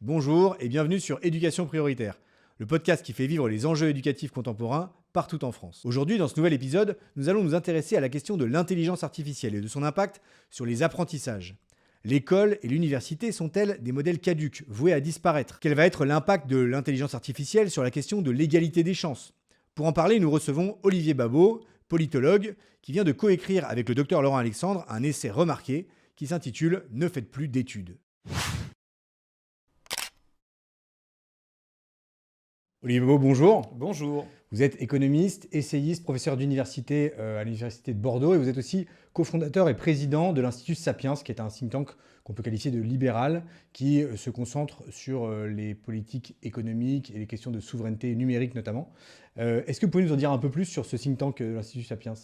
Bonjour et bienvenue sur Éducation prioritaire, le podcast qui fait vivre les enjeux éducatifs contemporains partout en France. Aujourd'hui, dans ce nouvel épisode, nous allons nous intéresser à la question de l'intelligence artificielle et de son impact sur les apprentissages. L'école et l'université sont-elles des modèles caducs, voués à disparaître? Quel va être l'impact de l'intelligence artificielle sur la question de l'égalité des chances? Pour en parler, nous recevons Olivier Babot, politologue, qui vient de coécrire avec le docteur Laurent Alexandre un essai remarqué qui s'intitule « Ne faites plus d'études ». Olivier Babot, bonjour. Bonjour. Vous êtes économiste, essayiste, professeur d'université à l'Université de Bordeaux et vous êtes aussi cofondateur et président de l'Institut Sapiens, qui est un think tank qu'on peut qualifier de libéral, qui se concentre sur les politiques économiques et les questions de souveraineté numérique notamment. Est-ce que vous pouvez nous en dire un peu plus sur ce think tank de l'Institut Sapiens ?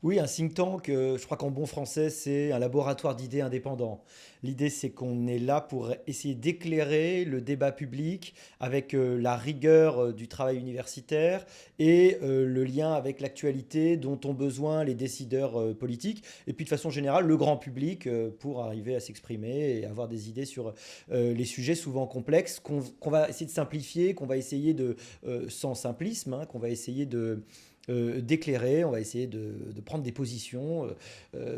Oui, un think tank, je crois qu'en bon français, c'est un laboratoire d'idées indépendant. L'idée, c'est qu'on est là pour essayer d'éclairer le débat public avec la rigueur du travail universitaire et le lien avec l'actualité dont ont besoin les décideurs politiques. Et puis, de façon générale, le grand public pour arriver à s'exprimer et avoir des idées sur les sujets souvent complexes qu'on va essayer de simplifier, qu'on va essayer de, sans simplisme, qu'on va essayer d'éclairer, on va essayer de prendre des positions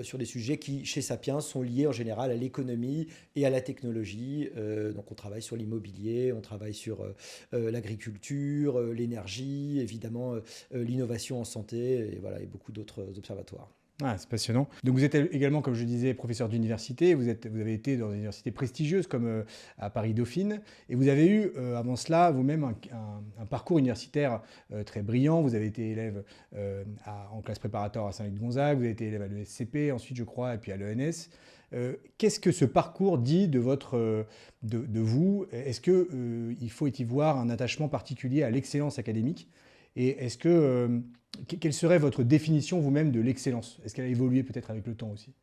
sur des sujets qui, chez Sapiens, sont liés en général à l'économie et à la technologie. Donc on travaille sur l'immobilier, on travaille sur l'agriculture, l'énergie, évidemment l'innovation en santé, et voilà, et beaucoup d'autres observatoires. Ah, c'est passionnant. Donc vous êtes également, comme je disais, professeur d'université. Vous avez été dans des universités prestigieuses comme à Paris-Dauphine. Et vous avez eu, avant cela, vous-même un parcours universitaire très brillant. Vous avez été élève en classe préparatoire à Saint-Luc-de-Gonzague. Vous avez été élève à l'ESCP, ensuite, je crois, et puis à l'ENS. Qu'est-ce que ce parcours dit de vous? Est-ce qu'il faut y voir un attachement particulier à l'excellence académique? Et est-ce que, quelle serait votre définition vous-même de l'excellence? Est-ce qu'elle a évolué peut-être avec le temps aussi?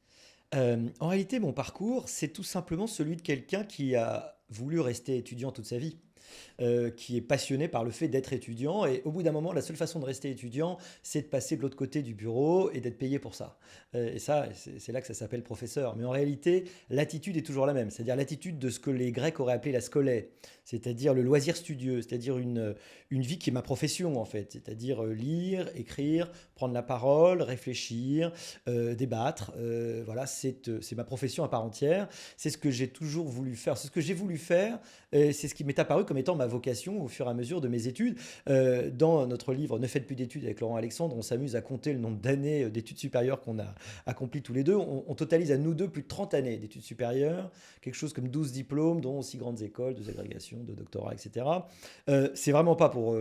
En réalité, mon parcours, c'est tout simplement celui de quelqu'un qui a voulu rester étudiant toute sa vie. Qui est passionné par le fait d'être étudiant. Et au bout d'un moment, la seule façon de rester étudiant, c'est de passer de l'autre côté du bureau et d'être payé pour ça. Et ça, c'est là que ça s'appelle professeur. Mais en réalité, l'attitude est toujours la même. C'est-à-dire l'attitude de ce que les Grecs auraient appelé la scolé, c'est-à-dire le loisir studieux, c'est-à-dire une vie qui est ma profession en fait. C'est-à-dire lire, écrire, prendre la parole, réfléchir, débattre. Voilà, c'est ma profession à part entière. C'est ce que j'ai toujours voulu faire. C'est ce que j'ai voulu faire. C'est ce qui m'est apparu comme étant ma vocation au fur et à mesure de mes études. Dans notre livre Ne faites plus d'études avec Laurent Alexandre, on s'amuse à compter le nombre d'années d'études supérieures qu'on a accomplies tous les deux. On totalise à nous deux plus de 30 années d'études supérieures, quelque chose comme 12 diplômes, dont 6 grandes écoles, 2 agrégations, 2 doctorats, etc. C'est vraiment pas pour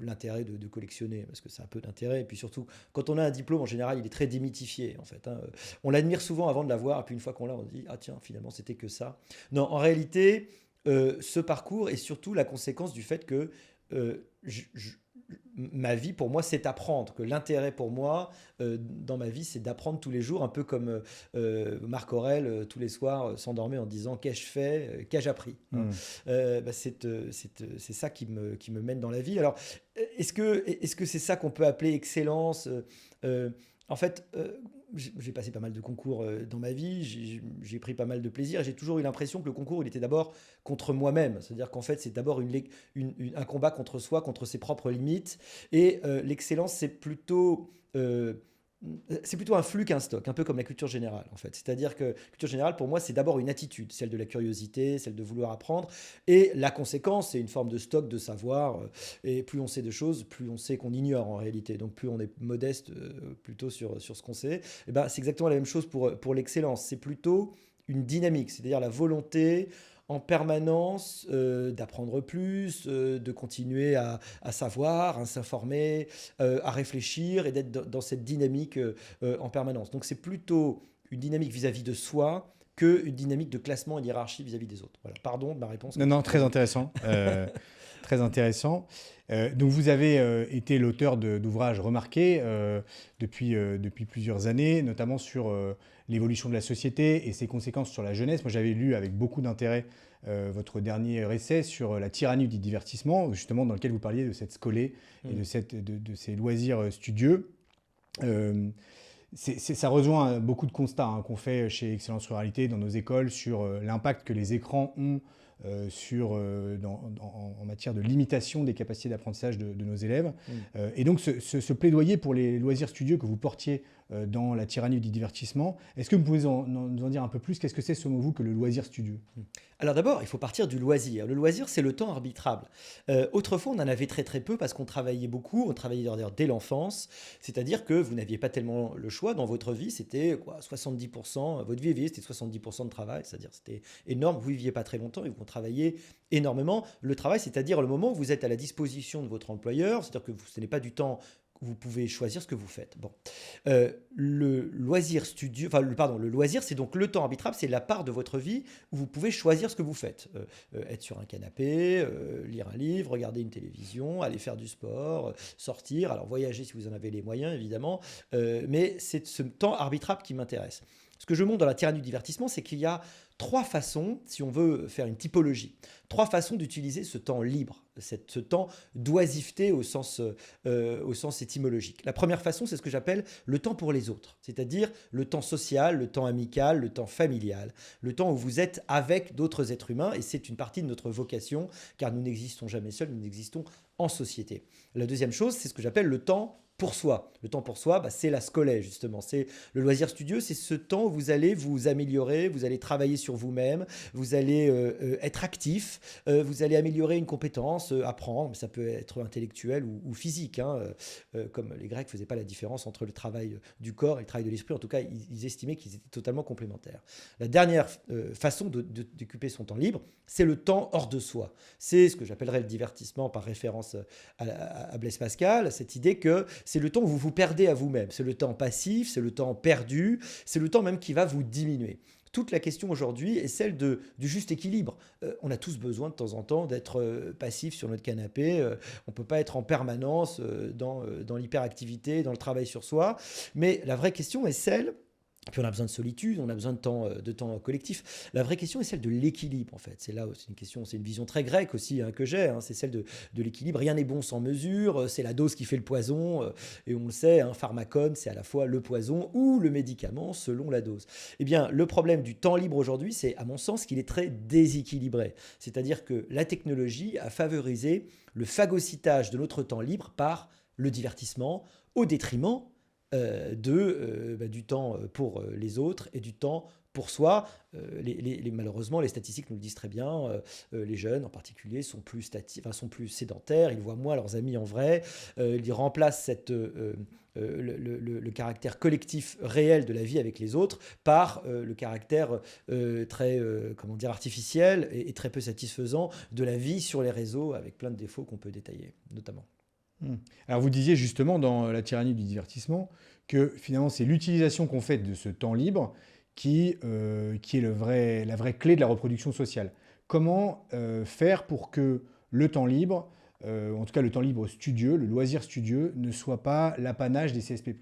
l'intérêt de collectionner, parce que ça a peu d'intérêt. Et puis surtout, quand on a un diplôme, en général, il est très démythifié, en fait. On l'admire souvent avant de l'avoir, et puis une fois qu'on l'a, on se dit « Ah tiens, finalement, c'était que ça ». Non, en réalité, ce parcours est surtout la conséquence du fait que ma vie, pour moi, c'est apprendre, que l'intérêt pour moi, dans ma vie, c'est d'apprendre tous les jours, un peu comme Marc Aurèle, tous les soirs, s'endormait en disant « Qu'ai-je fait? Qu'ai-je appris ?» C'est ça qui me mène dans la vie. Alors, est-ce que c'est ça qu'on peut appeler excellence? En fait, j'ai passé pas mal de concours dans ma vie, j'ai pris pas mal de plaisir et j'ai toujours eu l'impression que le concours, il était d'abord contre moi-même. C'est-à-dire qu'en fait, c'est d'abord un combat contre soi, contre ses propres limites. Et l'excellence, c'est plutôt un flux qu'un stock, un peu comme la culture générale en fait. C'est-à-dire que la culture générale, pour moi, c'est d'abord une attitude, celle de la curiosité, celle de vouloir apprendre. Et la conséquence, c'est une forme de stock de savoir. Et plus on sait de choses, plus on sait qu'on ignore en réalité. Donc plus on est modeste plutôt sur ce qu'on sait. Et ben, c'est exactement la même chose pour l'excellence. C'est plutôt une dynamique, c'est-à-dire la volonté en permanence d'apprendre plus, de continuer à savoir, à s'informer, à réfléchir et d'être dans cette dynamique en permanence. Donc c'est plutôt une dynamique vis-à-vis de soi qu'une dynamique de classement et hiérarchie vis-à-vis des autres. Voilà, pardon de ma réponse. Non, très intéressant. Très intéressant. Donc vous avez été l'auteur d'ouvrages remarqués depuis plusieurs années, notamment sur l'évolution de la société et ses conséquences sur la jeunesse. Moi, j'avais lu avec beaucoup d'intérêt votre dernier essai sur la tyrannie du divertissement, justement dans lequel vous parliez de cette scolée et de ces loisirs studieux. Ça rejoint beaucoup de constats qu'on fait chez Excellence Ruralité dans nos écoles sur l'impact que les écrans ont en matière de limitation des capacités d'apprentissage de nos élèves. Mm. Et donc ce plaidoyer pour les loisirs studieux que vous portiez dans la tyrannie du divertissement, est-ce que vous pouvez nous en dire un peu plus? Qu'est-ce que c'est selon vous que le loisir studieux? Alors d'abord, il faut partir du loisir. Le loisir, c'est le temps arbitrable. Autrefois, on en avait très très peu parce qu'on travaillait beaucoup, on travaillait d'ailleurs dès l'enfance, c'est-à-dire que vous n'aviez pas tellement le choix dans votre vie, c'était quoi, 70%, votre vie, c'était 70% de travail, c'est-à-dire c'était énorme, vous ne viviez pas très longtemps et vous travailliez énormément. Le travail, c'est-à-dire le moment où vous êtes à la disposition de votre employeur, c'est-à-dire que ce n'est pas du temps vous pouvez choisir ce que vous faites. Bon. Le loisir studieux, le loisir, c'est donc le temps arbitrable, c'est la part de votre vie où vous pouvez choisir ce que vous faites. Être sur un canapé, lire un livre, regarder une télévision, aller faire du sport, sortir, alors voyager si vous en avez les moyens, évidemment, mais c'est ce temps arbitrable qui m'intéresse. Ce que je montre dans la tyrannie du divertissement, c'est qu'il y a trois façons, si on veut faire une typologie, trois façons d'utiliser ce temps libre, ce temps d'oisiveté au sens étymologique. La première façon, c'est ce que j'appelle le temps pour les autres, c'est-à-dire le temps social, le temps amical, le temps familial, le temps où vous êtes avec d'autres êtres humains, et c'est une partie de notre vocation, car nous n'existons jamais seuls, nous existons en société. La deuxième chose, c'est ce que j'appelle le temps pour soi. Le temps pour soi, c'est la scolaire, justement. C'est le loisir studieux, c'est ce temps où vous allez vous améliorer, vous allez travailler sur vous-même, vous allez être actif, vous allez améliorer une compétence, apprendre, mais ça peut être intellectuel ou physique, hein, comme les Grecs ne faisaient pas la différence entre le travail du corps et le travail de l'esprit. En tout cas, ils estimaient qu'ils étaient totalement complémentaires. La dernière façon d'occuper son temps libre, c'est le temps hors de soi. C'est ce que j'appellerais le divertissement par référence à Blaise Pascal, cette idée que c'est le temps où vous vous perdez à vous-même. C'est le temps passif, c'est le temps perdu, c'est le temps même qui va vous diminuer. Toute la question aujourd'hui est celle du juste équilibre. On a tous besoin de temps en temps d'être passif sur notre canapé. On ne peut pas être en permanence dans l'hyperactivité, dans le travail sur soi. Mais la vraie question est celle... Puis on a besoin de solitude, on a besoin de temps collectif. La vraie question est celle de l'équilibre, en fait. C'est là, c'est une question, c'est une vision très grecque aussi que j'ai. C'est celle de l'équilibre. Rien n'est bon sans mesure. C'est la dose qui fait le poison. Et on le sait, pharmacone, c'est à la fois le poison ou le médicament selon la dose. Eh bien, le problème du temps libre aujourd'hui, c'est à mon sens qu'il est très déséquilibré. C'est-à-dire que la technologie a favorisé le phagocytage de notre temps libre par le divertissement au détriment du temps pour les autres et du temps pour soi. Malheureusement, les statistiques nous le disent très bien. Les jeunes, en particulier, sont plus sédentaires. Ils voient moins leurs amis en vrai. Ils remplacent le caractère collectif réel de la vie avec les autres par le caractère très artificiel et très peu satisfaisant de la vie sur les réseaux, avec plein de défauts qu'on peut détailler, notamment. Alors vous disiez justement dans la tyrannie du divertissement que finalement c'est l'utilisation qu'on fait de ce temps libre qui est la vraie clé de la reproduction sociale. Comment faire pour que le temps libre, en tout cas le temps libre studieux, le loisir studieux, ne soit pas l'apanage des CSP+.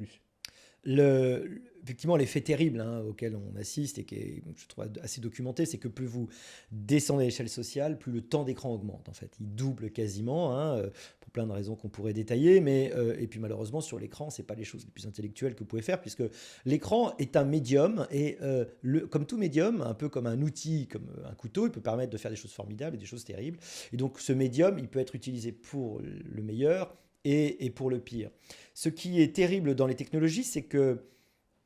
Effectivement, l'effet terrible auquel on assiste et qui est, je trouve, assez documenté, c'est que plus vous descendez à l'échelle sociale, plus le temps d'écran augmente. En fait, il double quasiment, pour plein de raisons qu'on pourrait détailler. Et puis malheureusement, sur l'écran, c'est pas les choses les plus intellectuelles que vous pouvez faire, puisque l'écran est un médium et comme tout médium, un peu comme un outil, comme un couteau, il peut permettre de faire des choses formidables et des choses terribles. Et donc, ce médium, il peut être utilisé pour le meilleur et pour le pire. Ce qui est terrible dans les technologies, c'est que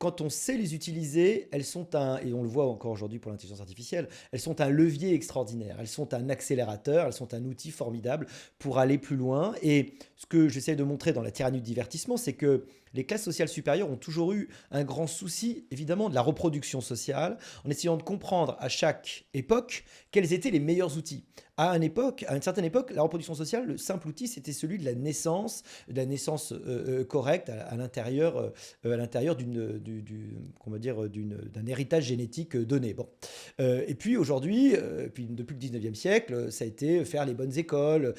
quand on sait les utiliser, elles sont et on le voit encore aujourd'hui pour l'intelligence artificielle, elles sont un levier extraordinaire, elles sont un accélérateur, elles sont un outil formidable pour aller plus loin. Et ce que j'essaie de montrer dans la tyrannie du divertissement, c'est que les classes sociales supérieures ont toujours eu un grand souci, évidemment, de la reproduction sociale, en essayant de comprendre à chaque époque quels étaient les meilleurs outils. À une certaine époque, la reproduction sociale, le simple outil, c'était celui de la naissance correcte à l'intérieur d'un héritage génétique donné. Bon. Et puis aujourd'hui, depuis le 19e siècle, ça a été faire les bonnes écoles,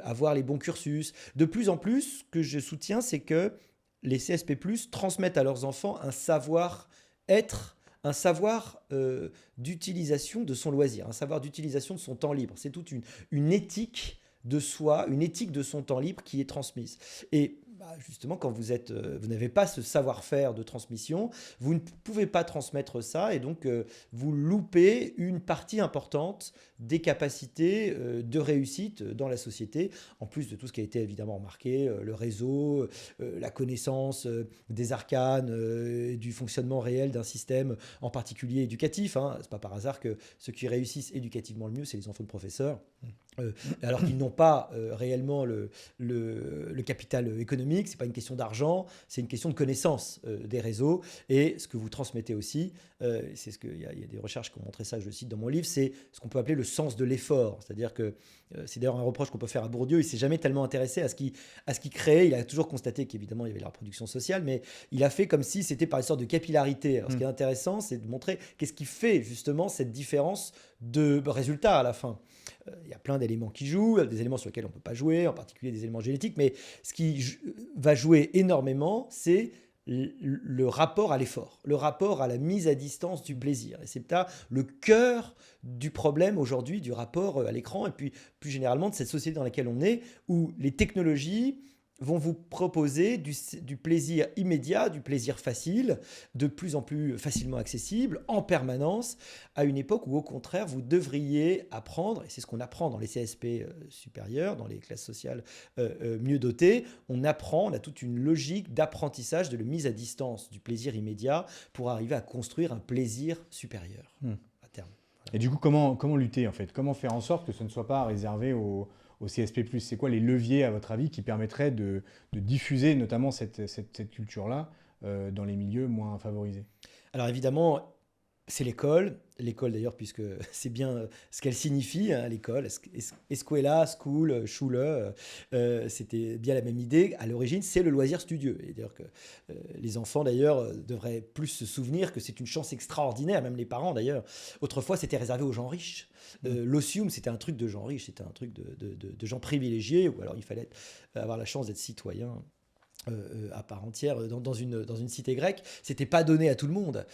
avoir les bons cursus. De plus en plus, ce que je soutiens, c'est que les CSP+, transmettent à leurs enfants un savoir-être, un savoir d'utilisation de son loisir, un savoir d'utilisation de son temps libre. C'est toute une éthique de soi, une éthique de son temps libre qui est transmise. Et justement, quand vous n'avez pas ce savoir-faire de transmission, vous ne pouvez pas transmettre ça et donc vous loupez une partie importante des capacités de réussite dans la société, en plus de tout ce qui a été évidemment remarqué, le réseau, la connaissance des arcanes, du fonctionnement réel d'un système, en particulier éducatif. Hein. Ce n'est pas par hasard que ceux qui réussissent éducativement le mieux, c'est les enfants de professeurs. Alors qu'ils n'ont pas réellement le capital économique, ce n'est pas une question d'argent, c'est une question de connaissance des réseaux. Et ce que vous transmettez aussi, c'est il y a des recherches qui ont montré ça, je le cite dans mon livre, c'est ce qu'on peut appeler le sens de l'effort. C'est-à-dire que c'est d'ailleurs un reproche qu'on peut faire à Bourdieu, il ne s'est jamais tellement intéressé à ce qu'il créait, il a toujours constaté qu'évidemment il y avait la reproduction sociale, mais il a fait comme si c'était par une sorte de capillarité. Alors, ce qui est intéressant, c'est de montrer qu'est-ce qui fait justement cette différence de résultat à la fin. Il y a plein d'éléments qui jouent, des éléments sur lesquels on ne peut pas jouer, en particulier des éléments génétiques, mais ce qui va jouer énormément, c'est le rapport à l'effort, le rapport à la mise à distance du plaisir. Et c'est là le cœur du problème aujourd'hui du rapport à l'écran, et puis plus généralement de cette société dans laquelle on est, où les technologies vont vous proposer du plaisir immédiat, du plaisir facile, de plus en plus facilement accessible, en permanence, à une époque où au contraire vous devriez apprendre, et c'est ce qu'on apprend dans les CSP supérieurs, dans les classes sociales mieux dotées, on a toute une logique d'apprentissage, de la mise à distance du plaisir immédiat pour arriver à construire un plaisir supérieur à terme. Et du coup, comment lutter en fait? Comment faire en sorte que ce ne soit pas réservé au CSP+? C'est quoi les leviers, à votre avis, qui permettraient de diffuser notamment cette culture-là dans les milieux moins favorisés? Alors évidemment, c'est l'école d'ailleurs, puisque c'est bien ce qu'elle signifie, hein, l'école, escuela, school, Schule, c'était bien la même idée. À l'origine, c'est le loisir studieux. Et d'ailleurs que les enfants d'ailleurs devraient plus se souvenir que c'est une chance extraordinaire, même les parents d'ailleurs. Autrefois, c'était réservé aux gens riches. L'osium, c'était un truc de gens riches, c'était un truc de gens privilégiés, ou alors il fallait avoir la chance d'être citoyen à part entière dans une cité grecque. C'était pas donné à tout le monde.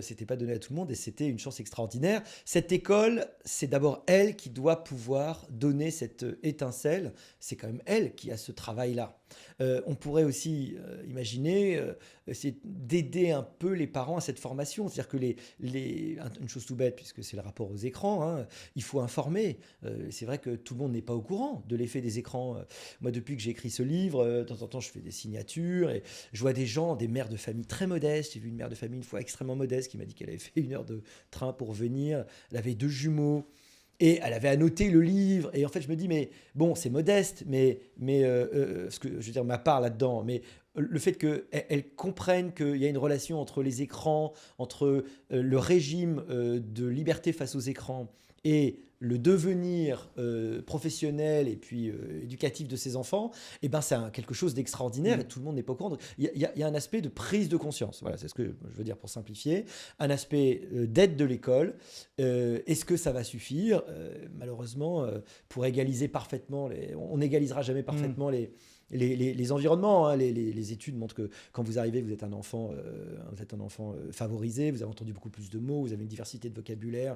C'était pas donné à tout le monde et c'était une chance extraordinaire. Cette école, c'est d'abord elle qui doit pouvoir donner cette étincelle. C'est quand même elle qui a ce travail-là. On pourrait aussi imaginer essayer d'aider un peu les parents à cette formation. C'est-à-dire que une chose tout bête, puisque c'est le rapport aux écrans, hein, il faut informer. C'est vrai que tout le monde n'est pas au courant de l'effet des écrans. Moi, depuis que j'ai écrit ce livre, de temps en temps, je fais des signatures et je vois des gens, des mères de famille très modestes. J'ai vu une mère de famille une fois extrêmement modeste qui m'a dit qu'elle avait fait 1 heure de train pour venir. Elle avait 2 jumeaux. Et elle avait annoté le livre. Et en fait, je me dis, mais bon, c'est modeste, mais ce que je veux dire, ma part là-dedans, mais le fait qu'elle comprenne qu'il y a une relation entre les écrans, entre le régime de liberté face aux écrans et le devenir professionnel et puis éducatif de ses enfants, eh ben, c'est quelque chose d'extraordinaire et tout le monde n'est pas au courant. Il y a un aspect de prise de conscience, voilà, c'est ce que je veux dire pour simplifier, un aspect d'aide de l'école. Est-ce que ça va suffire? Malheureusement, pour égaliser parfaitement, on n'égalisera jamais parfaitement les environnements, hein. Les études montrent que quand vous arrivez, vous êtes un enfant favorisé, vous avez entendu beaucoup plus de mots, vous avez une diversité de vocabulaire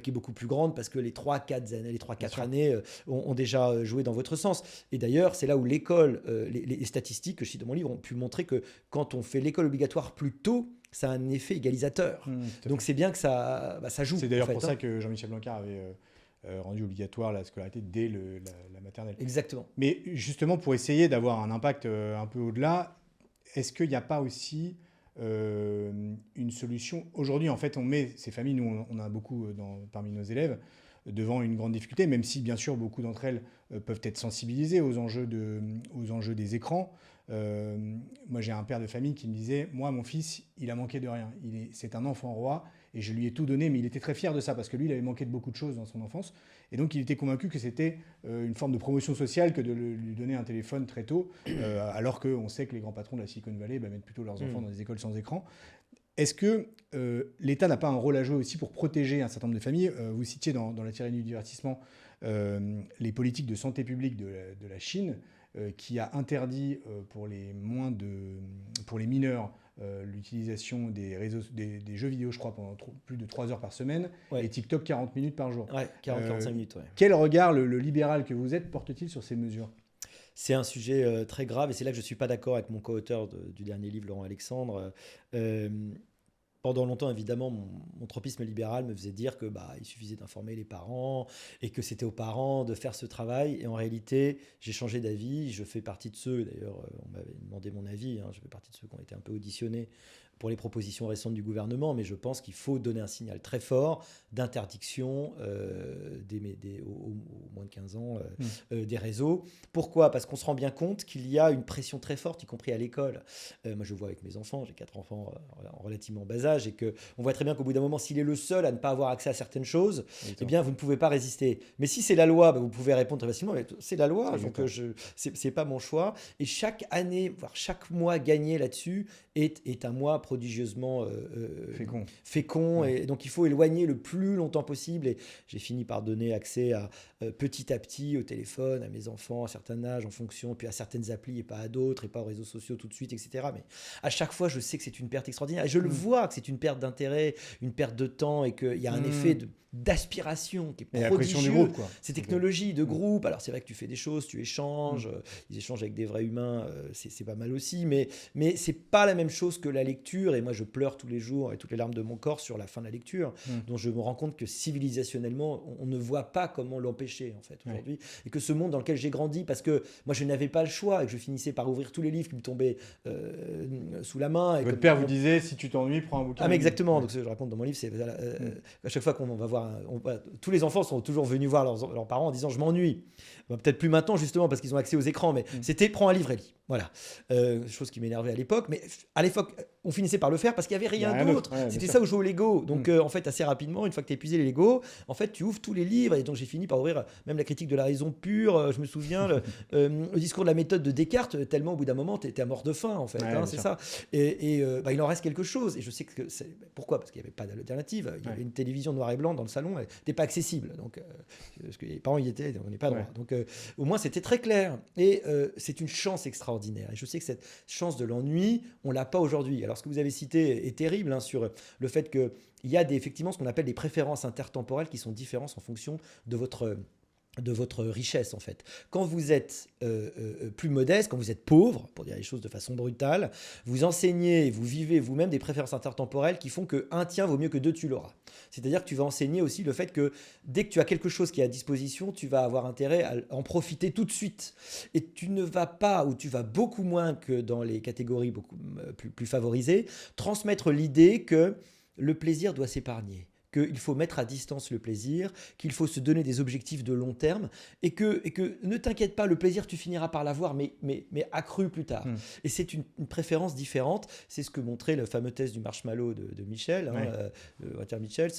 qui est beaucoup plus grande parce que les 3-4 années ont déjà joué dans votre sens. Et d'ailleurs, c'est là où l'école, les statistiques que je cite dans mon livre ont pu montrer que quand on fait l'école obligatoire plus tôt, ça a un effet égalisateur. Donc c'est bien que ça joue. C'est d'ailleurs pour ça que Jean-Michel Blanquer avait rendu obligatoire la scolarité dès la maternelle. Exactement. Mais justement, pour essayer d'avoir un impact un peu au-delà, est-ce qu'il n'y a pas aussi une solution? Aujourd'hui, en fait, on met ces familles, nous on a beaucoup parmi nos élèves, devant une grande difficulté, même si bien sûr beaucoup d'entre elles peuvent être sensibilisées aux enjeux des écrans. Moi j'ai un père de famille qui me disait, moi mon fils il a manqué de rien, c'est un enfant roi et je lui ai tout donné, mais il était très fier de ça parce que lui il avait manqué de beaucoup de choses dans son enfance et donc il était convaincu que c'était une forme de promotion sociale que de lui donner un téléphone très tôt, alors qu'on sait que les grands patrons de la Silicon Valley mettent plutôt leurs enfants dans des écoles sans écran. Est-ce que l'État n'a pas un rôle à jouer aussi pour protéger un certain nombre de familles? Vous citiez dans la tirée du divertissement les politiques de santé publique de la Chine qui a interdit pour les mineurs l'utilisation des jeux vidéo, je crois, pendant plus de 3 heures par semaine, et TikTok 40 minutes par jour. Ouais, 40-45 minutes, ouais. Quel regard le libéral que vous êtes porte-t-il sur ces mesures? C'est un sujet très grave et c'est là que je ne suis pas d'accord avec mon co-auteur du dernier livre, Laurent Alexandre. Euh, Pendant longtemps, évidemment, mon tropisme libéral me faisait dire que il suffisait d'informer les parents et que c'était aux parents de faire ce travail. Et en réalité, j'ai changé d'avis. Je fais partie de ceux, d'ailleurs, on m'avait demandé mon avis, hein, je fais partie de ceux qui ont été un peu auditionnés pour les propositions récentes du gouvernement, mais je pense qu'il faut donner un signal très fort d'interdiction au moins de 15 ans des réseaux. Pourquoi ? Parce qu'on se rend bien compte qu'il y a une pression très forte, y compris à l'école. Moi, je vois avec mes enfants, j'ai 4 enfants en relativement bas âge, et qu'on voit très bien qu'au bout d'un moment, s'il est le seul à ne pas avoir accès à certaines choses, eh bien, vous ne pouvez pas résister. Mais si c'est la loi, vous pouvez répondre très facilement, mais c'est la loi, donc c'est pas mon choix. Et chaque année, voire chaque mois gagné là-dessus est un mois prodigieusement fécond Ouais. et donc il faut éloigner le plus longtemps possible. Et j'ai fini par donner accès petit à petit au téléphone à mes enfants à certains âges en fonction, puis à certaines applis et pas à d'autres, et pas aux réseaux sociaux tout de suite, etc. Mais à chaque fois, je sais que c'est une perte extraordinaire et je le vois que c'est une perte d'intérêt, une perte de temps, et qu'il y a un effet d'aspiration qui est Et la pression du prodigieux. groupe, quoi. Ces technologies de groupe, alors c'est vrai que tu fais des choses, tu échanges, ils échangent avec des vrais humains, c'est pas mal aussi, mais c'est pas la même chose que la lecture. Et moi, je pleure tous les jours et toutes les larmes de mon corps sur la fin de la lecture, dont je me rends compte que civilisationnellement, on ne voit pas comment l'empêcher, en fait, aujourd'hui. Et que ce monde dans lequel j'ai grandi, parce que moi, je n'avais pas le choix et que je finissais par ouvrir tous les livres qui me tombaient sous la main. Et Votre père vous disait, si tu t'ennuies, prends un bouquin. Ah, mais exactement. Donc, ce que je raconte dans mon livre, c'est à chaque fois qu'on va voir, tous les enfants sont toujours venus voir leurs parents en disant je m'ennuie. Peut-être plus maintenant, justement, parce qu'ils ont accès aux écrans, mais c'était prends un livre et lis. Voilà. Chose qui m'énervait à l'époque, mais à l'époque, on finissait par le faire parce qu'il n'y avait rien d'autre. C'était ça où jouer au Lego. Donc, en fait, assez rapidement, une fois que tu as épuisé les Lego, en fait, tu ouvres tous les livres. Et donc, j'ai fini par ouvrir même la critique de la raison pure. Je me souviens, le discours de la méthode de Descartes, tellement au bout d'un moment, tu étais à mort de faim, en fait. C'est ça. Et il en reste quelque chose. Et je sais que c'est. Pourquoi ? Parce qu'il n'y avait pas d'alternative. Il y avait une télévision noir et blanc dans le salon. Elle n'était pas accessible. Donc, parce que les parents y étaient, on n'est pas droit. Donc, au moins, c'était très clair. Et c'est une chance extraordinaire. Et je sais que cette chance de l'ennui, on ne l'a pas aujourd'hui. Alors, ce que vous avez cité est terrible, sur le fait qu'il y a effectivement ce qu'on appelle des préférences intertemporelles qui sont différentes en fonction de votre richesse, en fait. Quand vous êtes plus modeste, quand vous êtes pauvre, pour dire les choses de façon brutale, vous enseignez, vous vivez vous-même des préférences intertemporelles qui font que un tien vaut mieux que deux tu l'auras. C'est-à-dire que tu vas enseigner aussi le fait que dès que tu as quelque chose qui est à disposition, tu vas avoir intérêt à en profiter tout de suite. Et tu ne vas pas, ou tu vas beaucoup moins que dans les catégories beaucoup plus favorisées, transmettre l'idée que le plaisir doit s'épargner, qu'il faut mettre à distance le plaisir, qu'il faut se donner des objectifs de long terme, et que ne t'inquiète pas, le plaisir, tu finiras par l'avoir, mais accru plus tard. Et c'est une préférence différente. C'est ce que montrait le fameux test du marshmallow de Michel, Walter Michels,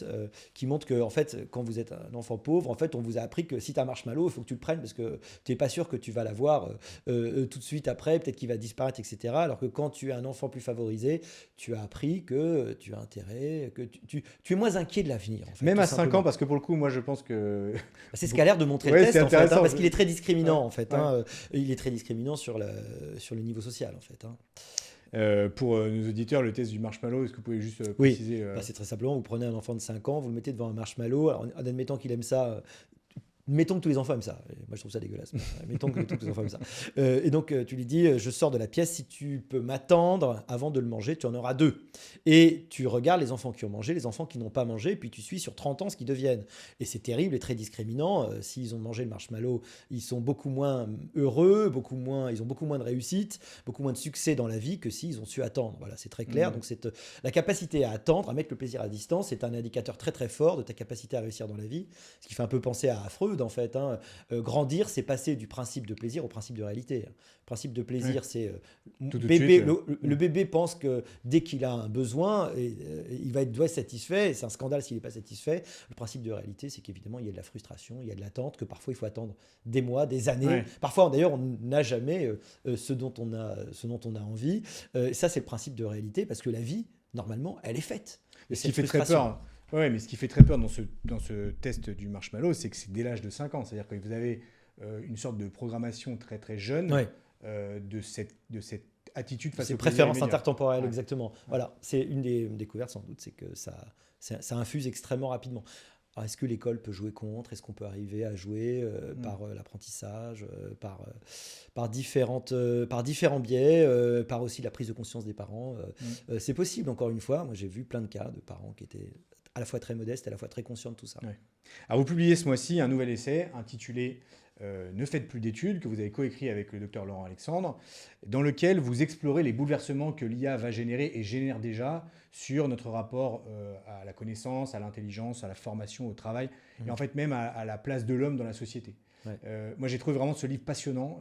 qui montre que, en fait, quand vous êtes un enfant pauvre, en fait, on vous a appris que si tu as un marshmallow, il faut que tu le prennes parce que tu n'es pas sûr que tu vas l'avoir tout de suite après, peut-être qu'il va disparaître, etc. Alors que quand tu es un enfant plus favorisé, tu as appris que tu as intérêt, que tu es moins inquiet de l'avenir. En fait, même à 5 ans, parce que pour le coup, moi je pense que. C'est ce qu'a l'air de montrer le test, en fait, parce qu'il est très discriminant, en fait. Il est très discriminant sur le niveau social, en fait. Pour nos auditeurs, le test du marshmallow, est-ce que vous pouvez juste préciser c'est très simplement, vous prenez un enfant de 5 ans, vous le mettez devant un marshmallow, alors, en admettant qu'il aime ça. Mettons que tous les enfants aiment ça. Moi, je trouve ça dégueulasse. Mettons que tous les enfants aiment ça. Et donc, tu lui dis, je sors de la pièce, si tu peux m'attendre avant de le manger, tu en auras 2. Et tu regardes les enfants qui ont mangé, les enfants qui n'ont pas mangé, puis tu suis sur 30 ans ce qu'ils deviennent. Et c'est terrible et très discriminant. S'ils ont mangé le marshmallow, ils sont beaucoup moins heureux, ils ont beaucoup moins de réussite, beaucoup moins de succès dans la vie que s'ils ont su attendre. Voilà, c'est très clair. Donc, la capacité à attendre, à mettre le plaisir à distance, c'est un indicateur très très fort de ta capacité à réussir dans la vie. Ce qui fait un peu penser à Freud, en fait. Grandir, c'est passer du principe de plaisir au principe de réalité. Le principe de plaisir, c'est le bébé pense que dès qu'il a un besoin, il doit être satisfait, et c'est un scandale s'il n'est pas satisfait. Le principe de réalité, c'est qu'évidemment, il y a de la frustration, il y a de l'attente, que parfois il faut attendre des mois, des années. Parfois, d'ailleurs, on n'a jamais ce dont on a envie. Ça, c'est le principe de réalité, parce que la vie, normalement, elle est faite. Et ce qui fait très peur. Ouais, mais ce qui fait très peur dans ce test du marshmallow, c'est que c'est dès l'âge de 5 ans. C'est-à-dire que vous avez une sorte de programmation très très jeune de cette attitude face au plaisir préférence immédiat. intertemporelle, exactement. Voilà, c'est une des découvertes sans doute, c'est que ça infuse extrêmement rapidement. Alors, est-ce que l'école peut jouer contre? Est-ce qu'on peut arriver à jouer par l'apprentissage, par différents biais, par aussi la prise de conscience des parents? C'est possible, encore une fois. Moi, j'ai vu plein de cas de parents qui étaient à la fois très modestes, à la fois très conscients de tout ça. Ouais. Alors, vous publiez ce mois-ci un nouvel essai intitulé Ne faites plus d'études, que vous avez coécrit avec le docteur Laurent Alexandre, dans lequel vous explorez les bouleversements que l'IA va générer et génère déjà sur notre rapport à la connaissance, à l'intelligence, à la formation, au travail, et en fait même à la place de l'homme dans la société. Ouais. Moi, j'ai trouvé vraiment ce livre passionnant.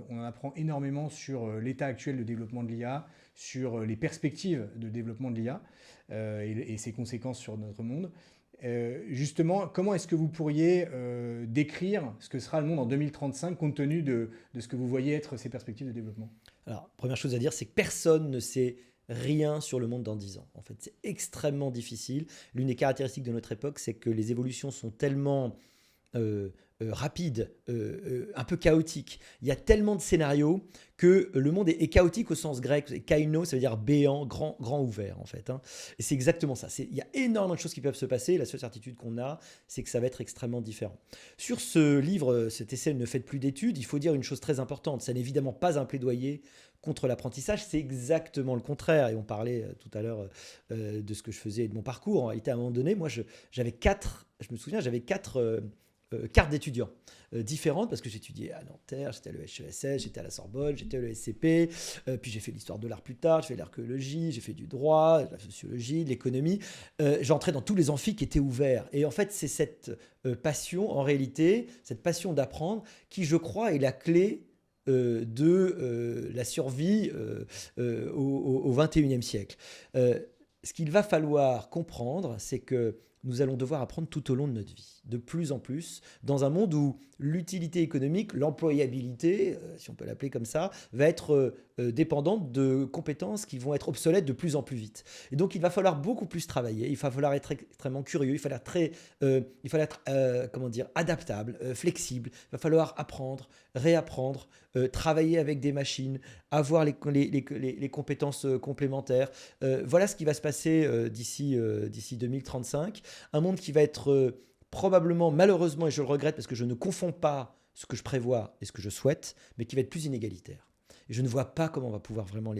On en apprend énormément sur l'état actuel de développement de l'IA, sur les perspectives de développement de l'IA et ses conséquences sur notre monde. Justement, comment est-ce que vous pourriez décrire ce que sera le monde en 2035 compte tenu de ce que vous voyez être ces perspectives de développement? Alors, première chose à dire, c'est que personne ne sait rien sur le monde dans 10 ans. En fait, c'est extrêmement difficile. L'une des caractéristiques de notre époque, c'est que les évolutions sont tellement rapides, un peu chaotiques. Il y a tellement de scénarios que le monde est chaotique au sens grec. Kaino, ça veut dire béant, grand ouvert, en fait. Hein. Et c'est exactement ça. Il y a énormément de choses qui peuvent se passer. La seule certitude qu'on a, c'est que ça va être extrêmement différent. Sur ce livre, cet essai Ne faites plus d'études, il faut dire une chose très importante. Ça n'est évidemment pas un plaidoyer contre l'apprentissage, c'est exactement le contraire. Et on parlait tout à l'heure de ce que je faisais et de mon parcours. En réalité, à un moment donné, moi, j'avais quatre cartes d'étudiants différentes parce que j'étudiais à Nanterre, j'étais à l'EHESS, j'étais à la Sorbonne, j'étais à l'ESCP, puis j'ai fait l'histoire de l'art plus tard, j'ai fait l'archéologie, j'ai fait du droit, de la sociologie, de l'économie. J'entrais dans tous les amphis qui étaient ouverts. Et en fait, c'est cette passion, en réalité, cette passion d'apprendre qui, je crois, est la clé de la survie au XXIe siècle. Ce qu'il va falloir comprendre, c'est que nous allons devoir apprendre tout au long de notre vie, de plus en plus, dans un monde où l'utilité économique, l'employabilité, si on peut l'appeler comme ça, va être dépendante de compétences qui vont être obsolètes de plus en plus vite. Et donc, il va falloir beaucoup plus travailler, il va falloir être extrêmement curieux, il va falloir être comment dire, adaptable, flexible, il va falloir apprendre, réapprendre, travailler avec des machines, avoir les compétences complémentaires. Voilà ce qui va se passer d'ici 2035. Un monde qui va être probablement, malheureusement, et je le regrette parce que je ne confonds pas ce que je prévois et ce que je souhaite, mais qui va être plus inégalitaire. Et je ne vois pas comment on va pouvoir vraiment